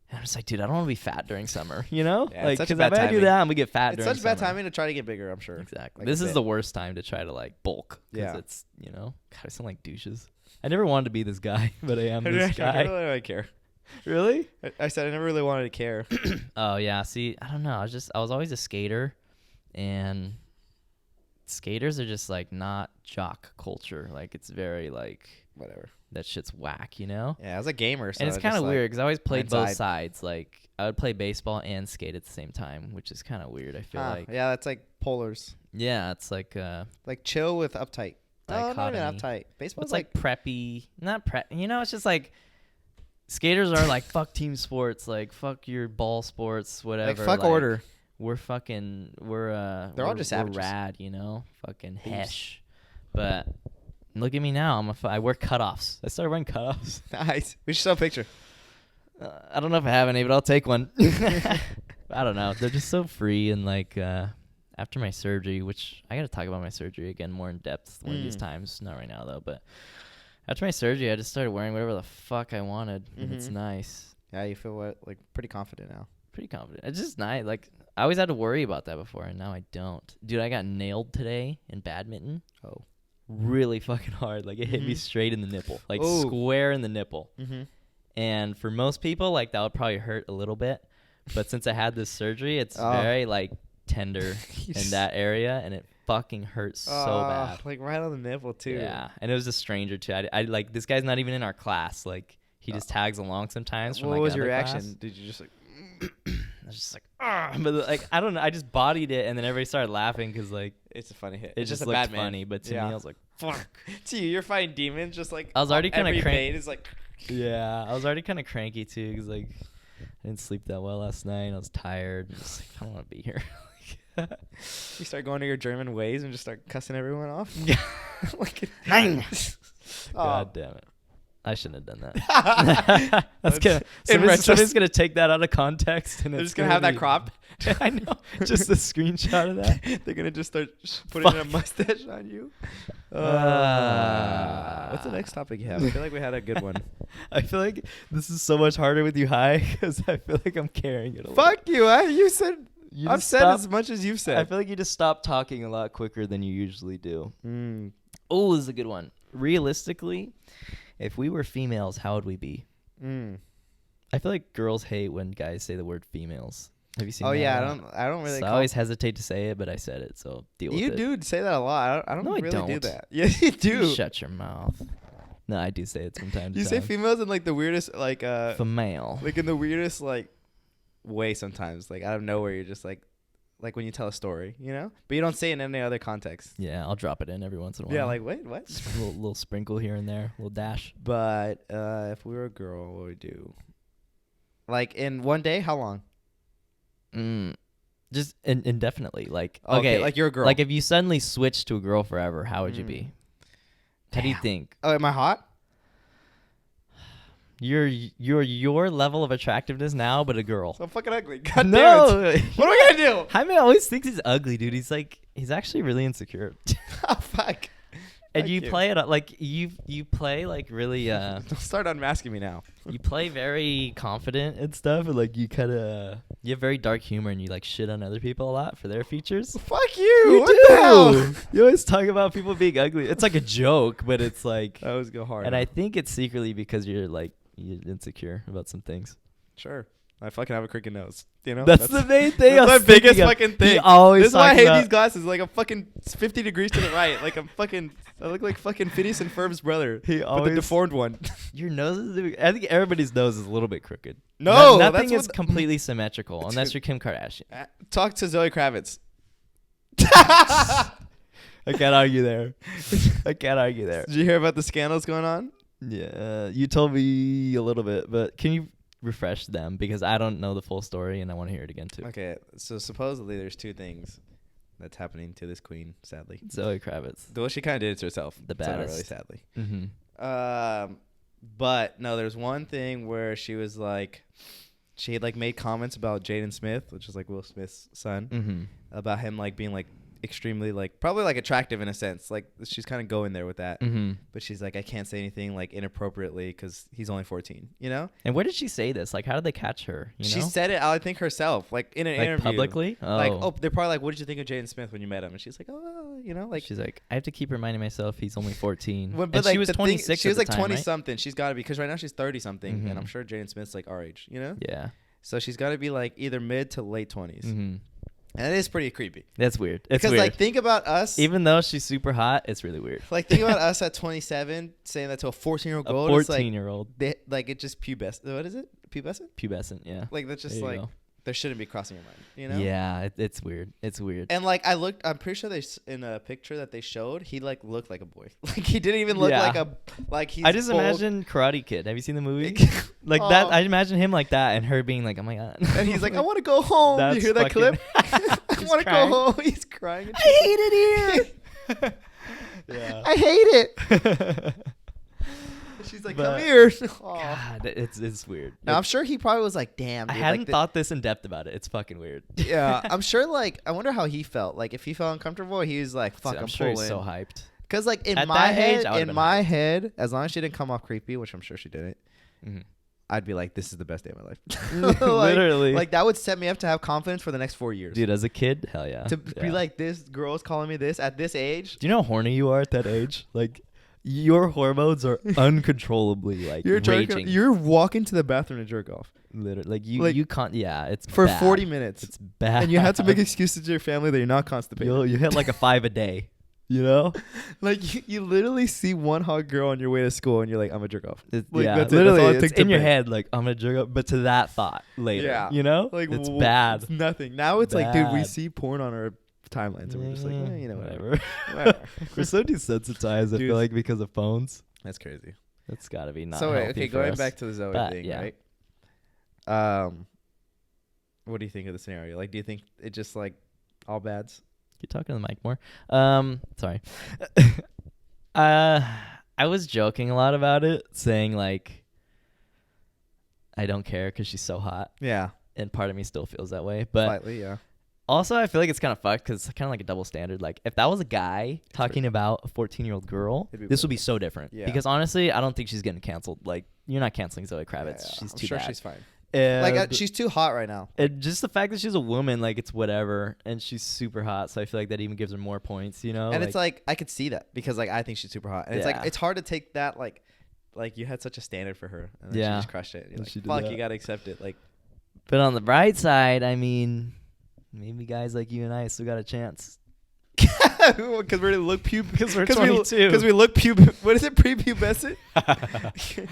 And I'm just like, dude, I don't want to be fat during summer, you know? Yeah, like, because if I do that, I'm going to get fat during summer. It's such bad timing to try to get bigger, I'm sure. Exactly. Like this is the worst time to try to like bulk. Because it's, you know, God, I sound like douches. I never wanted to be this guy, but I am this guy. I don't really care. Really? I said I never really wanted to care. Oh, yeah. See, I don't know. I was always a skater. And skaters are just like not jock culture. Like it's very like whatever. That shit's whack, you know? Yeah, I was a gamer. So and it's kind of weird because I always played both sides. Like I would play baseball and skate at the same time, which is kind of weird. I feel like. Yeah, that's like polars. Yeah, it's like chill with uptight. Dichotomy. No, not uptight. Baseball's like preppy. Not prep. You know, it's just like skaters are like fuck team sports, like fuck your ball sports, whatever. Like fuck order. We're They're all just savages. We're rad, you know, fucking hesh. But look at me now. I wear cutoffs. I started wearing cutoffs. Nice. We should show a picture. I don't know if I have any, but I'll take one. I don't know. They're just so free, and like after my surgery, which I got to talk about my surgery again more in depth one of these times. Not right now though, but after my surgery, I just started wearing whatever the fuck I wanted, and it's nice. Yeah, you feel like pretty confident now. Pretty confident. It's just nice. Like I always had to worry about that before, and now I don't. Dude, I got nailed today in badminton. Oh, really fucking hard. Like it hit me straight in the nipple, like square in the nipple. And for most people, like that would probably hurt a little bit, but since I had this surgery, it's very like tender in that area, and it fucking hurts so bad. Like right on the nipple too. Yeah, and it was a stranger too. I like this guy's not even in our class. Like he just tags along sometimes. From, what was your reaction? Class. Did you just like? I was just like, but like I don't know. I just bodied it, and then everybody started laughing because like it's a funny hit. It just looked funny, but to me, I was like, fuck. To you, you're fighting demons. Just like I was already kind of cranky. Is like. Yeah, I was already kind of cranky too because like I didn't sleep that well last night. I was tired. Just like, I don't want to be here. You start going to your German ways and just start cussing everyone off. Yeah. Like, God damn it. I shouldn't have done that. Somebody's gonna take that out of context, and they're just gonna have that cropped. I know, just a screenshot of that. They're gonna just start putting a mustache on you. What's the next topic you have? I feel like we had a good one. I feel like this is so much harder with you high because I feel like I'm carrying it. Fuck you! You said. I've said as much as you've said. I feel like you just stopped talking a lot quicker than you usually do. Oh, this is a good one. Realistically, if we were females, how would we be? I feel like girls hate when guys say the word females. Have you seen that? Oh, yeah. I don't really. So I always hesitate to say it, but I said it, so deal with it. You do say that a lot. I don't really do that. Yes, you do. Shut your mouth. No, I do say it sometimes. You say females in like the weirdest, like female. Like in the weirdest, like way sometimes. Like out of nowhere, you're just like when you tell a story, you know? But you don't say it in any other context. Yeah, I'll drop it in every once in a while. Yeah, like, wait, what? Just a little sprinkle here and there, a little dash. But if we were a girl, what would we do? Like, in one day, how long? Just indefinitely. Like, okay, like you're a girl. Like, if you suddenly switch to a girl forever, how would you be? How do you think? Oh, am I hot? You're your level of attractiveness now, but a girl. So I'm fucking ugly. God damn it. What am I gonna do? Jaime always thinks he's ugly, dude. He's actually really insecure. Oh, fuck. And you play it like you play like really. Don't start unmasking me now. You play very confident and stuff, and like you have very dark humor, and you like shit on other people a lot for their features. Fuck you. What the hell? You always talk about people being ugly. It's like a joke, but it's like I always go hard. And I think it's secretly because you're insecure about some things. Sure. I fucking have a crooked nose. You know? That's the main thing. That's my biggest fucking thing. This is why I hate these glasses. Like I'm fucking 50 degrees to the right. Like I look like fucking Phineas and Ferb's brother. But the deformed one. Your nose I think everybody's nose is a little bit crooked. No. Nothing is completely symmetrical unless you're Kim Kardashian. Talk to Zoë Kravitz. I can't argue there. Did you hear about the scandals going on? Yeah, you told me a little bit, but can you refresh them because I don't know the full story and I want to hear it again too. Okay, so supposedly there's two things that's happening to this queen, sadly. Zoë Kravitz. Well, she kind of did it to herself. The baddest. So not really sadly. But no, there's one thing where she was like, she had like made comments about Jaden Smith, which is like Will Smith's son, about him like being like extremely like probably like attractive in a sense, like she's kind of going there with that, but she's like, I can't say anything like inappropriately because he's only 14, you know. And where did she say this? Like, how did they catch her? She said it, I think herself, like in an interview publicly. Like, they're probably like, what did you think of Jaden Smith when you met him? And she's like, oh, you know, like she's like, I have to keep reminding myself he's only 14. But and like, she was 26. She was like 20 something. She's got to be, because right now she's 30 something, and I'm sure Jaden Smith's like our age, you know. Yeah. So she's got to be like either mid to late 20s. And it is pretty creepy. That's weird. Because weird. Like, think about us. Even though she's super hot, it's really weird. Like, think about us at 27 saying that to a 14-year-old girl. A 14-year-old. Like, it just pubescent. What is it? Pubescent? Pubescent, yeah. Like, that's just like. there shouldn't be crossing your mind, you know? Yeah, it's weird. It's weird. And like I'm pretty sure in a picture that they showed, he like looked like a boy. Like he didn't even look like he's. I just imagine Karate Kid. Have you seen the movie? Like that. I imagine him like that, and her being like, "Oh my god!" And he's like, "I want to go home." You hear that clip? I want to go home. He's crying. I hate it here. Yeah. I hate it. She's like, come here. God, it's weird. Now, I'm sure he probably was like, damn, dude. I hadn't thought this in depth about it. It's fucking weird. Yeah, I'm sure, like, I wonder how he felt. Like, if he felt uncomfortable, he was like, fuck, I'm sure he's so hyped. Because, like, in my head, as long as she didn't come off creepy, which I'm sure she didn't, I'd be like, this is the best day of my life. Literally. Like, that would set me up to have confidence for the next 4 years. Dude, as a kid, hell yeah. To be like, this girl's calling me this at this age. Do you know how horny you are at that age? Like, your hormones are uncontrollably like raging. You're walking to the bathroom to jerk off. Literally, like you can't. Yeah, it's for bad. 40 minutes. It's bad, and you have to make excuses to your family that you're not constipated. You hit like a 5 a day. You know, like you literally see one hot girl on your way to school, and you're like, I'm gonna jerk off. Like, that's literally it's in your head, like I'm gonna jerk off. But to that thought later, you know, like it's bad. It's nothing. Now it's like, dude, we see porn on our timelines, and we're just like, you know, whatever. We're so desensitized. I feel like because of phones. That's crazy. That's got to be not. So wait, going back to the Zoe thing, right? What do you think of the scenario? Like, do you think it just like all bads? You're talking to the mic more. Sorry. I was joking a lot about it, saying like, I don't care because she's so hot. Yeah. And part of me still feels that way, but slightly, yeah. Also, I feel like it's kind of fucked because it's kind of like a double standard. Like, if that was a guy talking about a 14-year-old girl, this would be so different. Yeah. Because honestly, I don't think she's getting canceled. Like, you're not canceling Zoe Kravitz. Yeah. She's too bad. She's fine. Like, she's too hot right now. And just the fact that she's a woman, like, it's whatever. And she's super hot, so I feel like that even gives her more points, you know? And it's like, I could see that because, like, I think she's super hot. And it's like, it's hard to take that, like you had such a standard for her. And then she just crushed it. You're like, fuck, you got to accept it. Like, but on the bright side, I mean, maybe guys like you and I still got a chance. Because we're 22. Because we look what is it, prepubescent?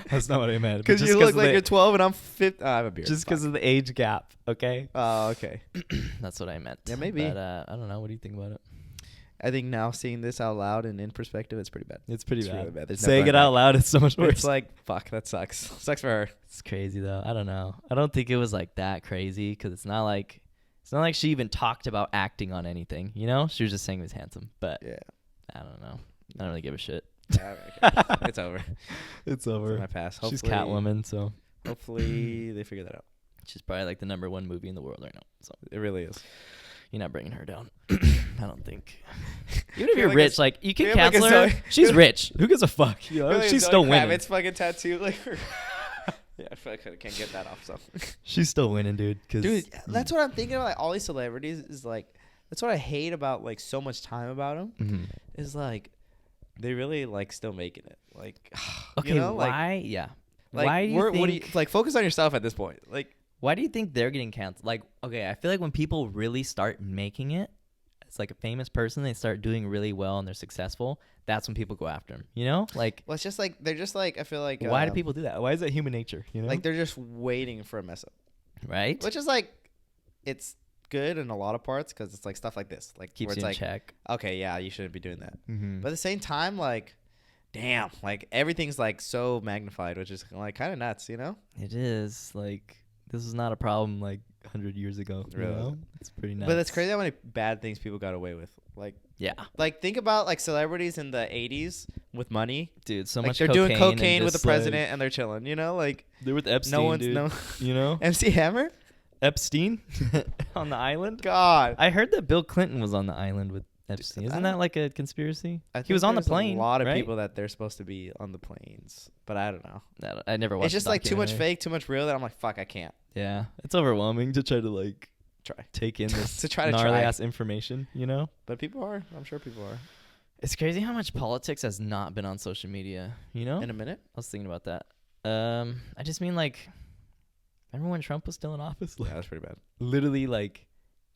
That's not what I meant. Because you look like you're 12 and I'm 5. I have a beard. Just because of the age gap, okay? Oh, okay. That's what I meant. Yeah, maybe. But I don't know. What do you think about it? I think now seeing this out loud and in perspective, it's pretty bad. It's pretty bad. Really bad. Saying it out loud is so much worse. It's like, fuck, that sucks. Sucks for her. It's crazy though. I don't know. I don't think it was like that crazy because it's not like she even talked about acting on anything. You know, she was just saying he was handsome. But yeah, I don't know. I don't really give a shit. Yeah, it's over. It's over. It's my past. Hopefully, she's Catwoman, so hopefully they figure that out. She's probably like the #1 movie in the world right now. So it really is. You're not bringing her down. I don't think. Even if you're rich, like you can cancel her. She's rich. Who gives a fuck? You know, she's still winning. It's fucking tattoo. Like, yeah, I feel like I can't get that off. So she's still winning, dude. Dude, that's what I'm thinking about. Like, all these celebrities is like, that's what I hate about like so much time about them. Mm-hmm. Is like, they really like still making it. Like, okay, you know, why? Like, yeah. Like, why do you think? Like, focus on yourself at this point. Like. Why do you think they're getting canceled? Like, okay, I feel like when people really start making it, it's like a famous person, they start doing really well and they're successful, that's when people go after them, you know? Like, well, it's just like, they're just like, I feel like. Why do people do that? Why is that human nature, you know? Like, they're just waiting for a mess up. Right? Which is like, it's good in a lot of parts because it's like stuff like this. Like, keeps you in check. Okay, yeah, you shouldn't be doing that. Mm-hmm. But at the same time, like, damn, like, everything's like so magnified, which is like kind of nuts, you know? It is. Like, this is not a problem like 100 years ago. Really? You know? It's pretty nuts. But it's crazy how many bad things people got away with. Like, yeah. Like, think about like celebrities in the 80s with money. Dude, so like much they're cocaine. They're doing cocaine with the president and they're chilling, you know? Like, they're with Epstein, dude. You know? MC Hammer? Epstein? On the island? God. I heard that Bill Clinton was on the island with Epstein. Isn't that like a conspiracy? He was on the plane. A lot of people that they're supposed to be on the planes, but I don't know. I never watched. It's just like too much fake, too much real that I'm like, fuck, I can't. Yeah, it's overwhelming to try to like take in this to try to gnarly ass information, you know. But people are. I'm sure people are. It's crazy how much politics has not been on social media. You know. In a minute, I was thinking about that. I just mean like, remember when Trump was still in office? Like, yeah, that's pretty bad. Literally like.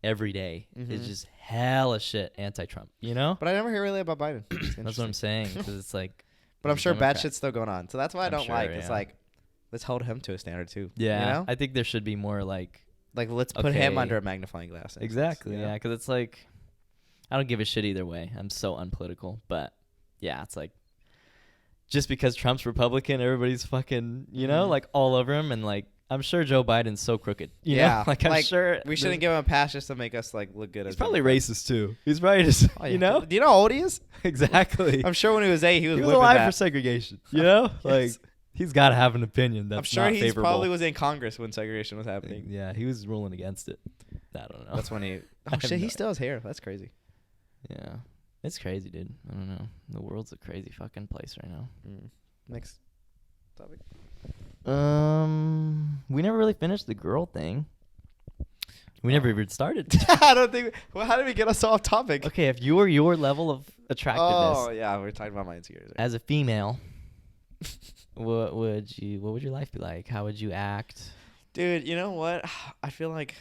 Every day is just hella shit anti-Trump, you know? But I never hear really about Biden. That's what I'm saying, because it's like... But I'm sure bad shit's still going on. So that's why I don't like. Yeah. It's like, let's hold him to a standard too. Yeah, you know? I think there should be more like Like, let's put him under a magnifying glass. Exactly. Yeah, because it's like, I don't give a shit either way. I'm so unpolitical, but yeah, it's like, just because Trump's Republican, everybody's fucking, you know, like all over him, and like, I'm sure Joe Biden's so crooked. You know? Like, I'm sure we shouldn't give him a pass just to make us like look good. He's probably racist too. He's probably just, you know. Do you know how old he is? Exactly. I'm sure when he was 8, he was alive for segregation. You know, like he's got to have an opinion that's not favorable. I'm sure he probably was in Congress when segregation was happening. Yeah, he was ruling against it. I don't know. That's when he. Oh shit, he still has hair. That's crazy. Yeah, it's crazy, dude. I don't know. The world's a crazy fucking place right now. Next topic. We never really finished the girl thing. We never even started. I don't think. Well, how did we get us off topic? Okay, if you were your level of attractiveness. Oh yeah, we're talking about my insecurities. As a female, what would your life be like? How would you act? Dude, you know what? I feel like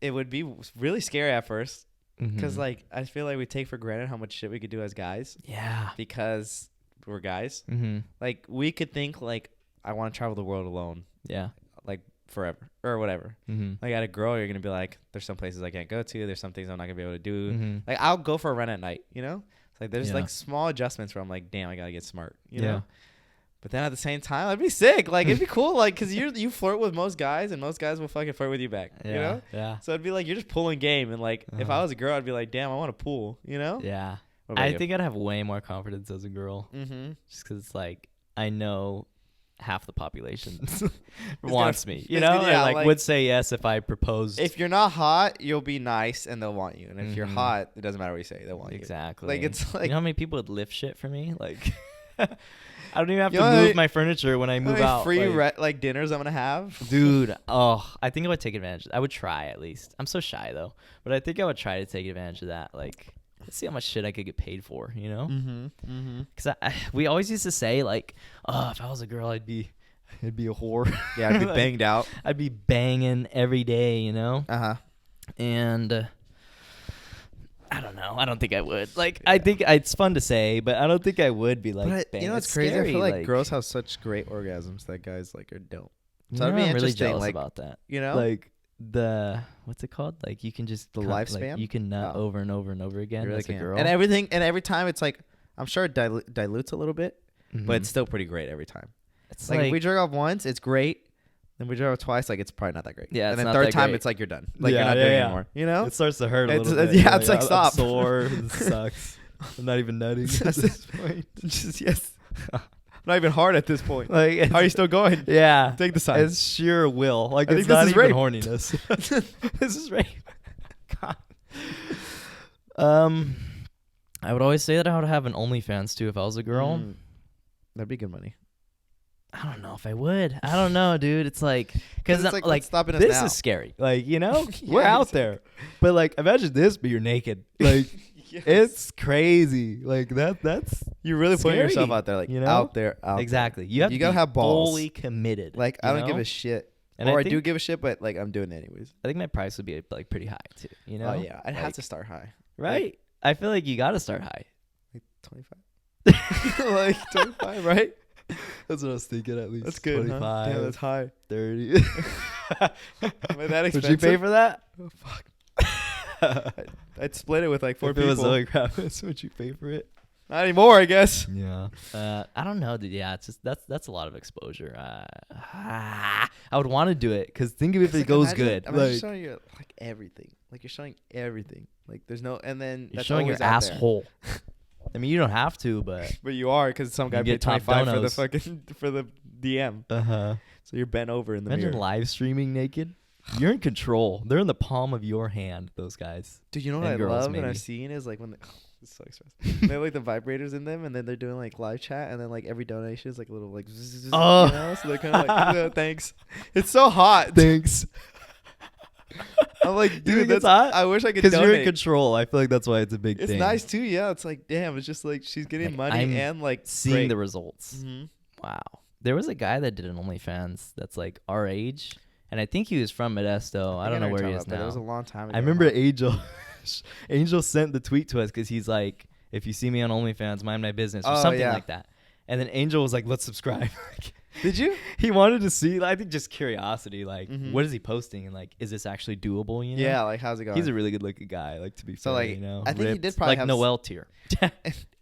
it would be really scary at first. Because, like, I feel like we take for granted how much shit we could do as guys. Yeah. Because we're guys. Like, we could think, like, I want to travel the world alone. Yeah. Like, forever. Or whatever. Like, at a girl, you're going to be like, there's some places I can't go to. There's some things I'm not going to be able to do. Like, I'll go for a run at night, you know? It's like, there's, like, small adjustments where I'm like, damn, I got to get smart, you know? But then at the same time, I'd be sick. Like, it'd be cool. Like, because you flirt with most guys, and most guys will fucking flirt with you back. You know? Yeah. So it'd be like, you're just pulling game. And, like, if I was a girl, I'd be like, damn, I want to pull. You know? Yeah. I think I'd have way more confidence as a girl. Just because it's like, I know half the population wants me. You know? Like, would say yes if I proposed. If you're not hot, you'll be nice, and they'll want you. And if you're hot, it doesn't matter what you say. They'll want you. Exactly. Like, it's like. You know how many people would lift shit for me? Like. I don't even have to move my furniture when I move out. Free like dinners I'm gonna have, dude. Oh, I think I would take advantage. I would try at least. I'm so shy though, but I think I would try to take advantage of that. Like, let's see how much shit I could get paid for. You know? Because we always used to say like, oh, if I was a girl, I'd be a whore. Yeah, I'd be like, banged out. I'd be banging every day. You know? And. I don't know. I don't think I would. Like, I think it's fun to say, but I don't think I would be like. But you know what's crazy? I feel like girls have such great orgasms that guys like don't. So I'm really jealous about that. You know, like what's it called? Like you can just the lifespan. Like, you can nut over and over and over again really as a girl, and everything, and every time it's like I'm sure it dilutes a little bit, but it's still pretty great every time. It's like if we jerk off once, it's great. Then we jerk off twice, like it's probably not that great. Yeah, and then third time, it's like you're done. Like you're not doing it anymore. You know, it starts to hurt a little bit. Yeah, it's like stop. I'm sore. It sucks. I'm not even nutting at this point. Just not even hard at this point. Like, how are you still going? Yeah, take the sign. It's sheer will. Like it's not even horniness. This is rape. God. I would always say that I would have an OnlyFans too if I was a girl. That'd be good money. I don't know if I would. I don't know, dude. It's like because like stopping us this now. Is scary. Like you know, we're out there, but like imagine this, but you're naked. Like it's crazy. Like that's you're really putting yourself out there. Like you know? out there. Exactly. You gotta have balls. Fully committed. Like I don't give a shit, or I do give a shit, but like I'm doing it anyways. I think my price would be like pretty high too. You know? Oh yeah, I'd have to start high. Right. Like, I feel like you gotta start high. Like 25. Like 25, right? That's what I was thinking at least. That's good. 25. Huh? Damn, that's high. 30. Am I that expensive? Would you pay for that? Oh, fuck. I'd split it with like 4 people. If it was Zoë Kravitz, would you pay for it? Not anymore, I guess. Yeah. I don't know, dude. Yeah, it's just that's a lot of exposure. I would want to do it because think of if it goes good. I'm like, showing you like everything. Like you're showing everything. Like there's no, and then you're showing your asshole. I mean, you don't have to, but you are because some guy paid 25 for the fucking for the DM. So you're bent over in the mirror. Imagine live streaming naked. You're in control. They're in the palm of your hand. Those guys. Dude, you know what I love and I've seen is like when it's so expressive. They have like the vibrators in them, and then they're doing like live chat, and then like every donation is like a little like. You know? So they're kind of like, oh, thanks. It's so hot. Thanks. I'm like, dude, that's hot. I wish I could donate. Because you're in control. I feel like that's why it's a big thing. It's nice too. Yeah, it's like, damn. It's just like she's getting money and like seeing the results. Wow. There was a guy that did an OnlyFans that's like our age, and I think he was from Modesto. I don't know where he is now. That was a long time ago. I remember Angel sent the tweet to us because he's like, if you see me on OnlyFans, mind my business or something like that. And then Angel was like, let's subscribe. Did you? He wanted to see, I think, just curiosity. Like, what is he posting? And, like, is this actually doable, you know? Yeah, like, how's it going? He's a really good-looking guy, like, to be fair, like, you know? I think ripped. he did probably like have... Noel tier.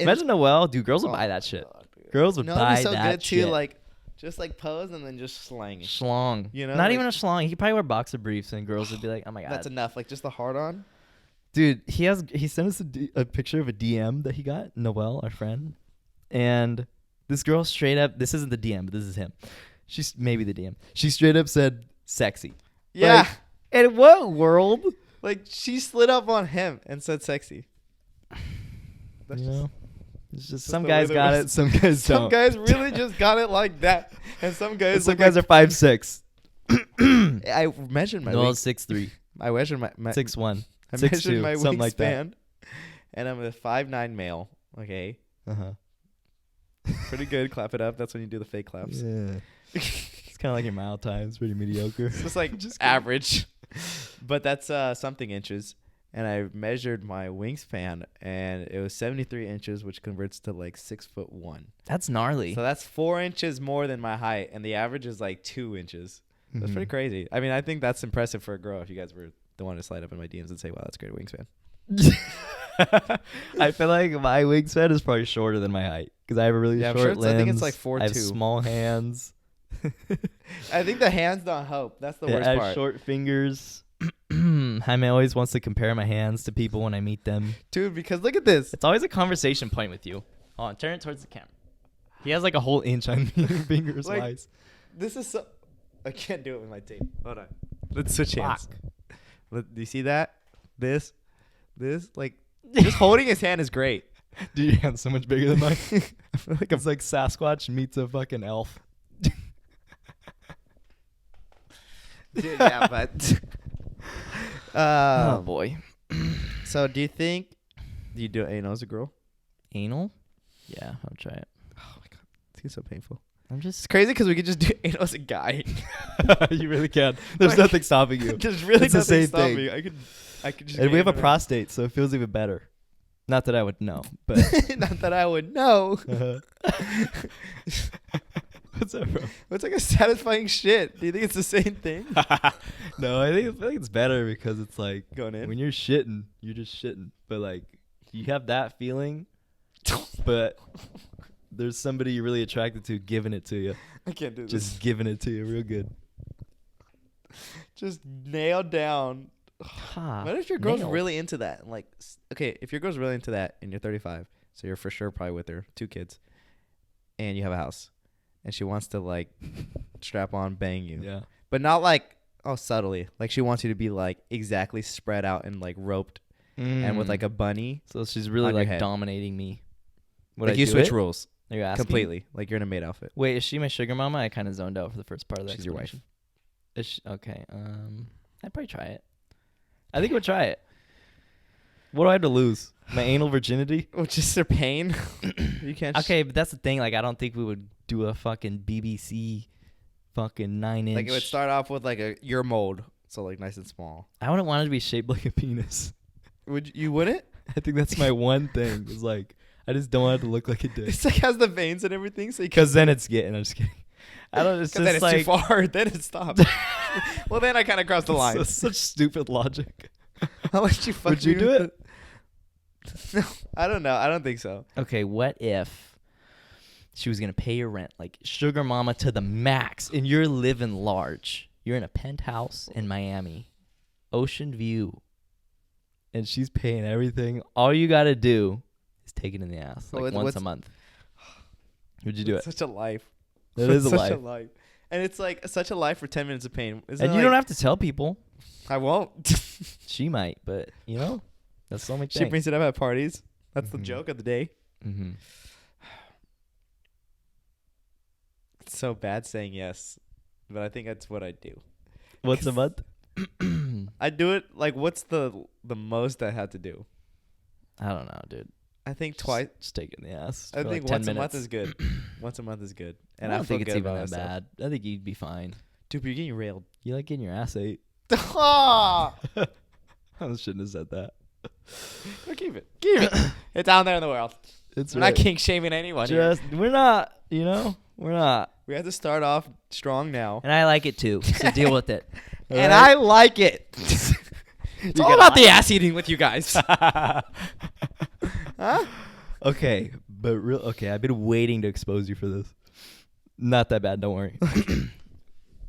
Imagine Noel. Dude, girls would buy that shit. God, girls would buy so that good shit. Too, like, just, like, pose and then just slang. Schlong. You know? Not even a schlong. He could probably wear boxer briefs, and girls would be like, oh, my God. That's enough. Like, just the hard-on? Dude, he sent us a picture of a DM that he got, Noel, our friend. And this girl straight up, this isn't the DM, but this is him. She's maybe the DM. She straight up said sexy. Yeah. Like, in what world? Like, she slid up on him and said sexy. That's it's just some guys got it, some guys don't. Some guys really just got it like that. And some guys are 5'6". I measured my Noel's 6'3". I measured my 6'1". I measured my something wingspan, like that. And I'm a 5'9" male. Okay. Pretty good. Clap it up. That's when you do the fake claps. Yeah. It's kind of like your mile time. It's pretty mediocre. It's just like just average. But that's something inches. And I measured my wingspan, and it was 73 inches, which converts to like 6'1". That's gnarly. So that's 4 inches more than my height, and the average is like 2 inches. That's pretty crazy. I mean, I think that's impressive for a girl. If you guys were the one to slide up in my DMs and say, "Wow, that's a great wingspan." I feel like my wingspan is probably shorter than my height because I have a really short limbs. I think it's like 4'2". I have small hands. I think the hands don't help. That's the worst part. I have short fingers. Jaime always wants to compare my hands to people when I meet them. Dude, because look at this. It's always a conversation point with you. Hold on, turn it towards the camera. He has like a whole inch on me fingers like, wise. This is so... I can't do it with my tape. Hold on. Let's switch hands. Do you see that? This, like, just holding his hand is great. Dude, your hand's so much bigger than mine. I feel like it's like Sasquatch meets a fucking elf. Dude, yeah, but... oh, boy. So, do you think... Do you do anal as a girl? Anal? Yeah, I'll try it. Oh, my God. It's so painful. It's crazy because we could just do anal as a guy. You really can. There's nothing stopping you. There's really it's nothing the same stopping thing. me. I could just... And we have a prostate, so it feels even better. Not that I would know, but... Not that I would know. What's up, bro? It's like a satisfying shit. Do you think it's the same thing? No, I feel like it's better because it's like going in. When you're shitting, you're just shitting. But like you have that feeling, but there's somebody you're really attracted to giving it to you. I can't do this. Just giving it to you real good. Just nailed down. What if your girl's really into that? Like, okay, if your girl's really into that and you're 35, so you're for sure probably with her, 2 kids, and you have a house. And she wants to, like, strap on, bang you. Yeah. But not, like, subtly. Like, she wants you to be, like, exactly spread out and, like, roped and with, like, a bunny. So she's really, like, dominating me. Would like, you switch rules. Are you asking? Completely. Like, you're in a maid outfit. Wait, is she my sugar mama? I kind of zoned out for the first part of that. She's your wife. Is she, okay. I'd probably try it. I think I would try it. What do I have to lose? My anal virginity? Which is their pain. You can't. Okay, but that's the thing. Like, I don't think we would do a fucking BBC fucking 9-inch. Like, it would start off with, like, your mold. So, like, nice and small. I wouldn't want it to be shaped like a penis. You wouldn't? I think that's my one thing. Is like, I just don't want it to look like a dick. It's like has the veins and everything. So because then it's getting. I'm just kidding. I don't. It's just then it's like too far. Then it stops. Well, then I kind of crossed the line. Such stupid logic. How much you fuck? Would you do it? No, I don't know. I don't think so. Okay, what if she was gonna pay your rent, like sugar mama to the max, and you're living large? You're in a penthouse in Miami, ocean view, and she's paying everything. All you gotta do is take it in the ass, like once a month. Would you do it? Such a life. It is such a life. And it's like such a life for 10 minutes of pain. And you don't have to tell people. I won't. She might, but you know, that's the only thing. She brings it up at parties. That's the joke of the day. Mm-hmm. It's so bad saying yes, but I think that's what I do. Once a month? I do it like what's the most I had to do? I don't know, dude. I think twice. Just take it in the ass. I think like once a month is good. Once a month is good. And I don't think it's even that bad. I think you'd be fine. Dude, but you're getting railed. You like getting your ass ate. I shouldn't have said that. Keep it. Keep it. It's out there in the world. It's we're not kink shaming anyone. We're not. We're not. We have to start off strong now. And I like it too. So deal with it. And I like it. It's all about the ass eating with you guys. Huh? Okay, but okay, I've been waiting to expose you for this. Not that bad, don't worry.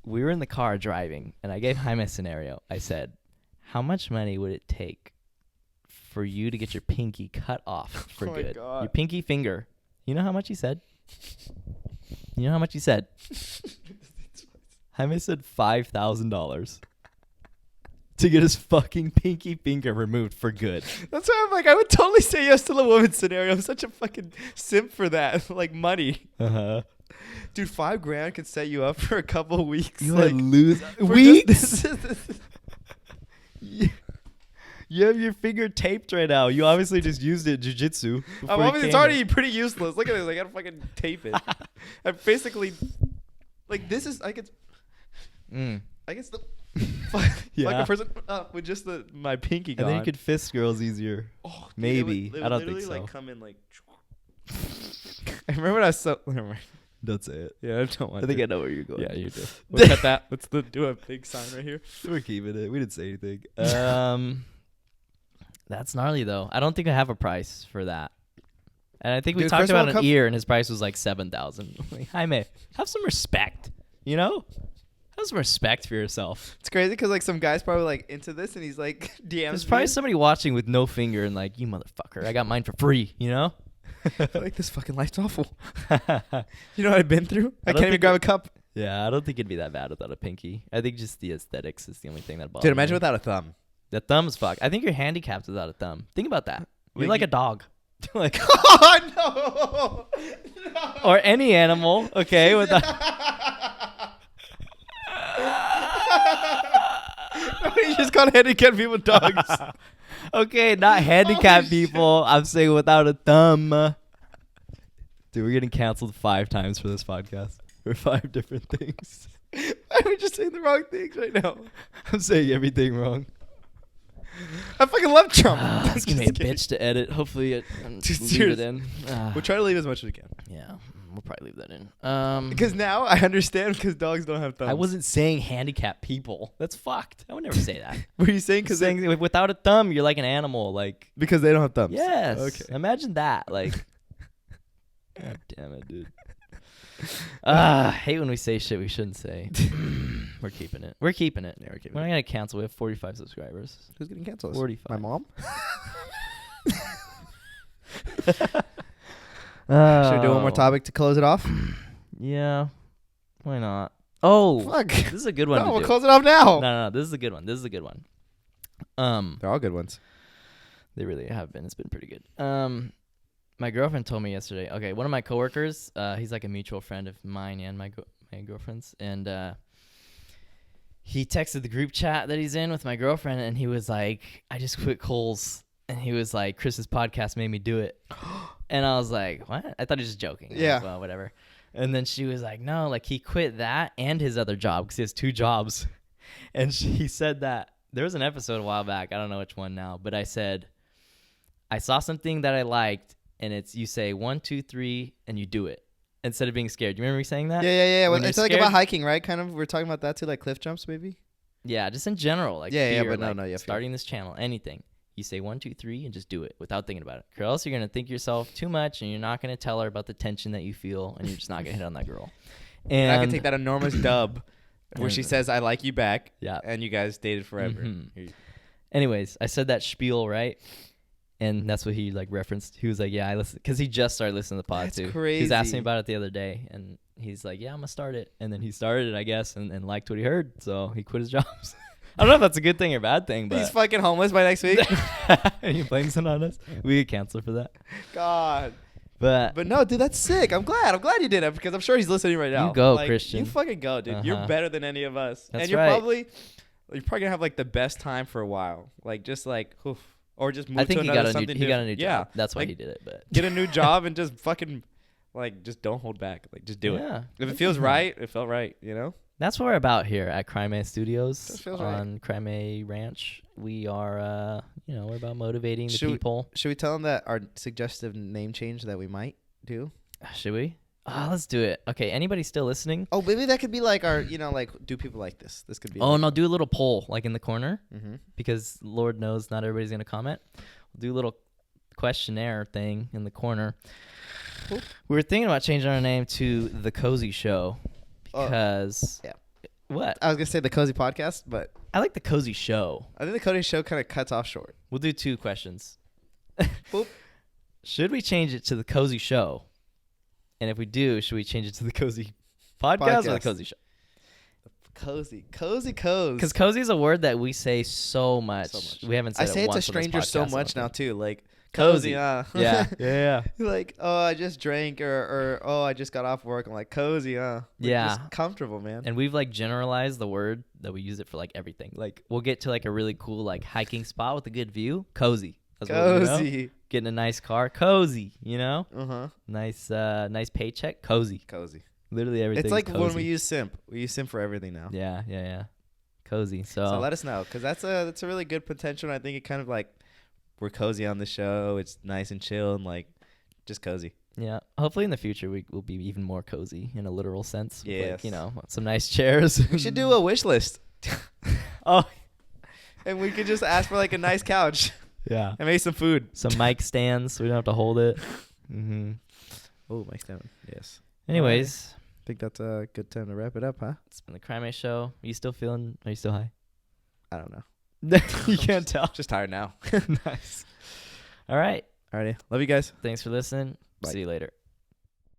We were in the car driving, and I gave Jaime a scenario. I said, how much money would it take for you to get your pinky cut off for good? God. Your pinky finger. You know how much he said? Jaime said $5,000 to get his fucking pinky finger removed for good. That's why I'm like, I would totally say yes to the woman scenario. I'm such a fucking simp for that. Like money. Uh-huh. Dude, $5,000 could set you up for a couple weeks. You like, lose weeks? You have your finger taped right now. You obviously just used it jiu-jitsu. It's already pretty useless. Look at this. I gotta fucking tape it. I basically, like, this is, I guess the fuck a person with just my pinky gone. And then you could fist girls easier. Oh, dude, maybe. They would I don't think so. like come in like. I remember when I was so. Never mind. Don't say it. Yeah, I don't want. I think I know where you're going. Yeah, you do. We'll cut that. Let's do a big sign right here. We're keeping it. We didn't say anything. That's gnarly though. I don't think I have a price for that. And I think we talked about an ear, and his price was like $7,000. Like, Jaime, have some respect. Have some respect for yourself. It's crazy because like some guy's probably like into this, and he's like DMs. There's probably somebody watching with no finger and like, you motherfucker, I got mine for free. I feel like this fucking life's awful. You know what I've been through? I can't even grab a cup. Yeah, I don't think it'd be that bad without a pinky. I think just the aesthetics is the only thing that bothers me. Dude, imagine me. without a thumb. The thumb's fucked. I think you're handicapped without a thumb. Think about that. You're like a dog. Like, oh, no. Or any animal, okay? No, you just called handicapped people dogs. Okay, not handicapped people. I'm saying without a thumb. Dude, we're getting canceled 5 times for this podcast. For 5 different things. Why are we just saying the wrong things right now? I'm saying everything wrong. I fucking love Trump. It's going to be a bitch to edit. Hopefully leave it in. We'll try to leave as much as we can. Yeah, we'll probably leave that in. Because now I understand because dogs don't have thumbs. I wasn't saying handicapped people. That's fucked. I would never say that. What are you saying? Because without a thumb, you're like an animal. Like because they don't have thumbs. Yes. Okay. Imagine that. Like, God damn it, dude. I hate when we say shit we shouldn't say. We're keeping it. Yeah, we're We're keeping it. not going to cancel. We have 45 subscribers. Who's getting canceled? 45. My mom? Should we do one more topic to close it off? Yeah. Why not? Oh. Fuck. This is a good one. No, we'll close it off now. No. This is a good one. They're all good ones. They really have been. It's been pretty good. My girlfriend told me yesterday. Okay, one of my coworkers, he's like a mutual friend of mine and my girlfriend's, and he texted the group chat that he's in with my girlfriend, and he was like, "I just quit Kohl's," and he was like, "Chris's podcast made me do it," and I was like, "What?" I thought he was just joking. Yeah. Like, well, whatever. And then she was like, "No, like he quit that and his other job because he has 2 jobs," and he said that there was an episode a while back. I don't know which one now, but I said, "I saw something that I liked." And it's you say 1, 2, 3, and you do it instead of being scared. You remember me saying that? Yeah. Well, it's like about hiking, right? Kind of. We're talking about that too, like cliff jumps, maybe. Yeah, just in general, like yeah, fear, but like starting this channel, anything. You say 1, 2, 3, and just do it without thinking about it. Or else you're gonna think yourself too much, and you're not gonna tell her about the tension that you feel, and you're just not gonna hit on that girl. And I can take that enormous dub where she says, "I like you back." Yeah. And you guys dated forever. Mm-hmm. Anyways, I said that spiel right. And that's what he like referenced. He was like, "Yeah, I listen," because he just started listening to the pod too. Crazy. He was asking me about it the other day, and he's like, "Yeah, I'm gonna start it." And then he started it, I guess, and liked what he heard, so he quit his jobs. I don't know if that's a good thing or bad thing, but he's fucking homeless by next week. And he blames it on us. We get canceled for that. God. But no, dude, that's sick. I'm glad you did it because I'm sure he's listening right now. You go, like, Christian. You fucking go, dude. You're better than any of us. That's and you're right. probably gonna have like the best time for a while. Like just like oof. Or just move I think to he another got something he got a new different. job. That's why like, he did it. But get a new job and just fucking like just don't hold back. Like just do it. If it feels right, it felt right. That's what we're about here at Crime Studios feels on Crime Ranch. We are, we're about motivating the people. Should we tell them that our suggestive name change that we might do? Should we? Let's do it. Okay, anybody still listening? Oh, maybe that could be like our, like, do people like this? This could be. Oh, no, do a little poll, like in the corner, because Lord knows not everybody's going to comment. We'll do a little questionnaire thing in the corner. Oop. We were thinking about changing our name to The Cozy Show because... yeah. What? I was going to say The Cozy Podcast, but... I like The Cozy Show. I think The Cozy Show kind of cuts off short. We'll do 2 questions. Should we change it to The Cozy Show? And if we do, should we change it to The Cozy Podcast or The Cozy Show? Cozy. Because cozy is a word that we say so much. We haven't said it once. I say it to strangers so much now, too. Like, cozy. Yeah. Like, oh, I just drank or oh, I just got off work. I'm like, cozy, Like, just comfortable, man. And we've like generalized the word that we use it for like everything. Like we'll get to like a really cool like hiking spot with a good view. Cozy. That's cozy. Getting a nice car. Cozy, Nice paycheck. Cozy. Literally everything. It's like cozy. when we use simp. We use simp for everything now. Yeah. Cozy. So let us know, because that's a really good potential. And I think it kind of like we're cozy on the show. It's nice and chill and like just cozy. Yeah. Hopefully in the future we will be even more cozy in a literal sense. Yes. Like, some nice chairs. We should do a wish list. Oh. And we could just ask for like a nice couch. Yeah. And maybe some food. Some mic stands so we don't have to hold it. Oh, mic stand. Yes. Anyways. I think that's a good time to wrap it up, huh? It's been the Crime Show. Are you still high? I don't know. You can't tell. Just tired now. Nice. All right. Alrighty. Love you guys. Thanks for listening. Bye. See you later.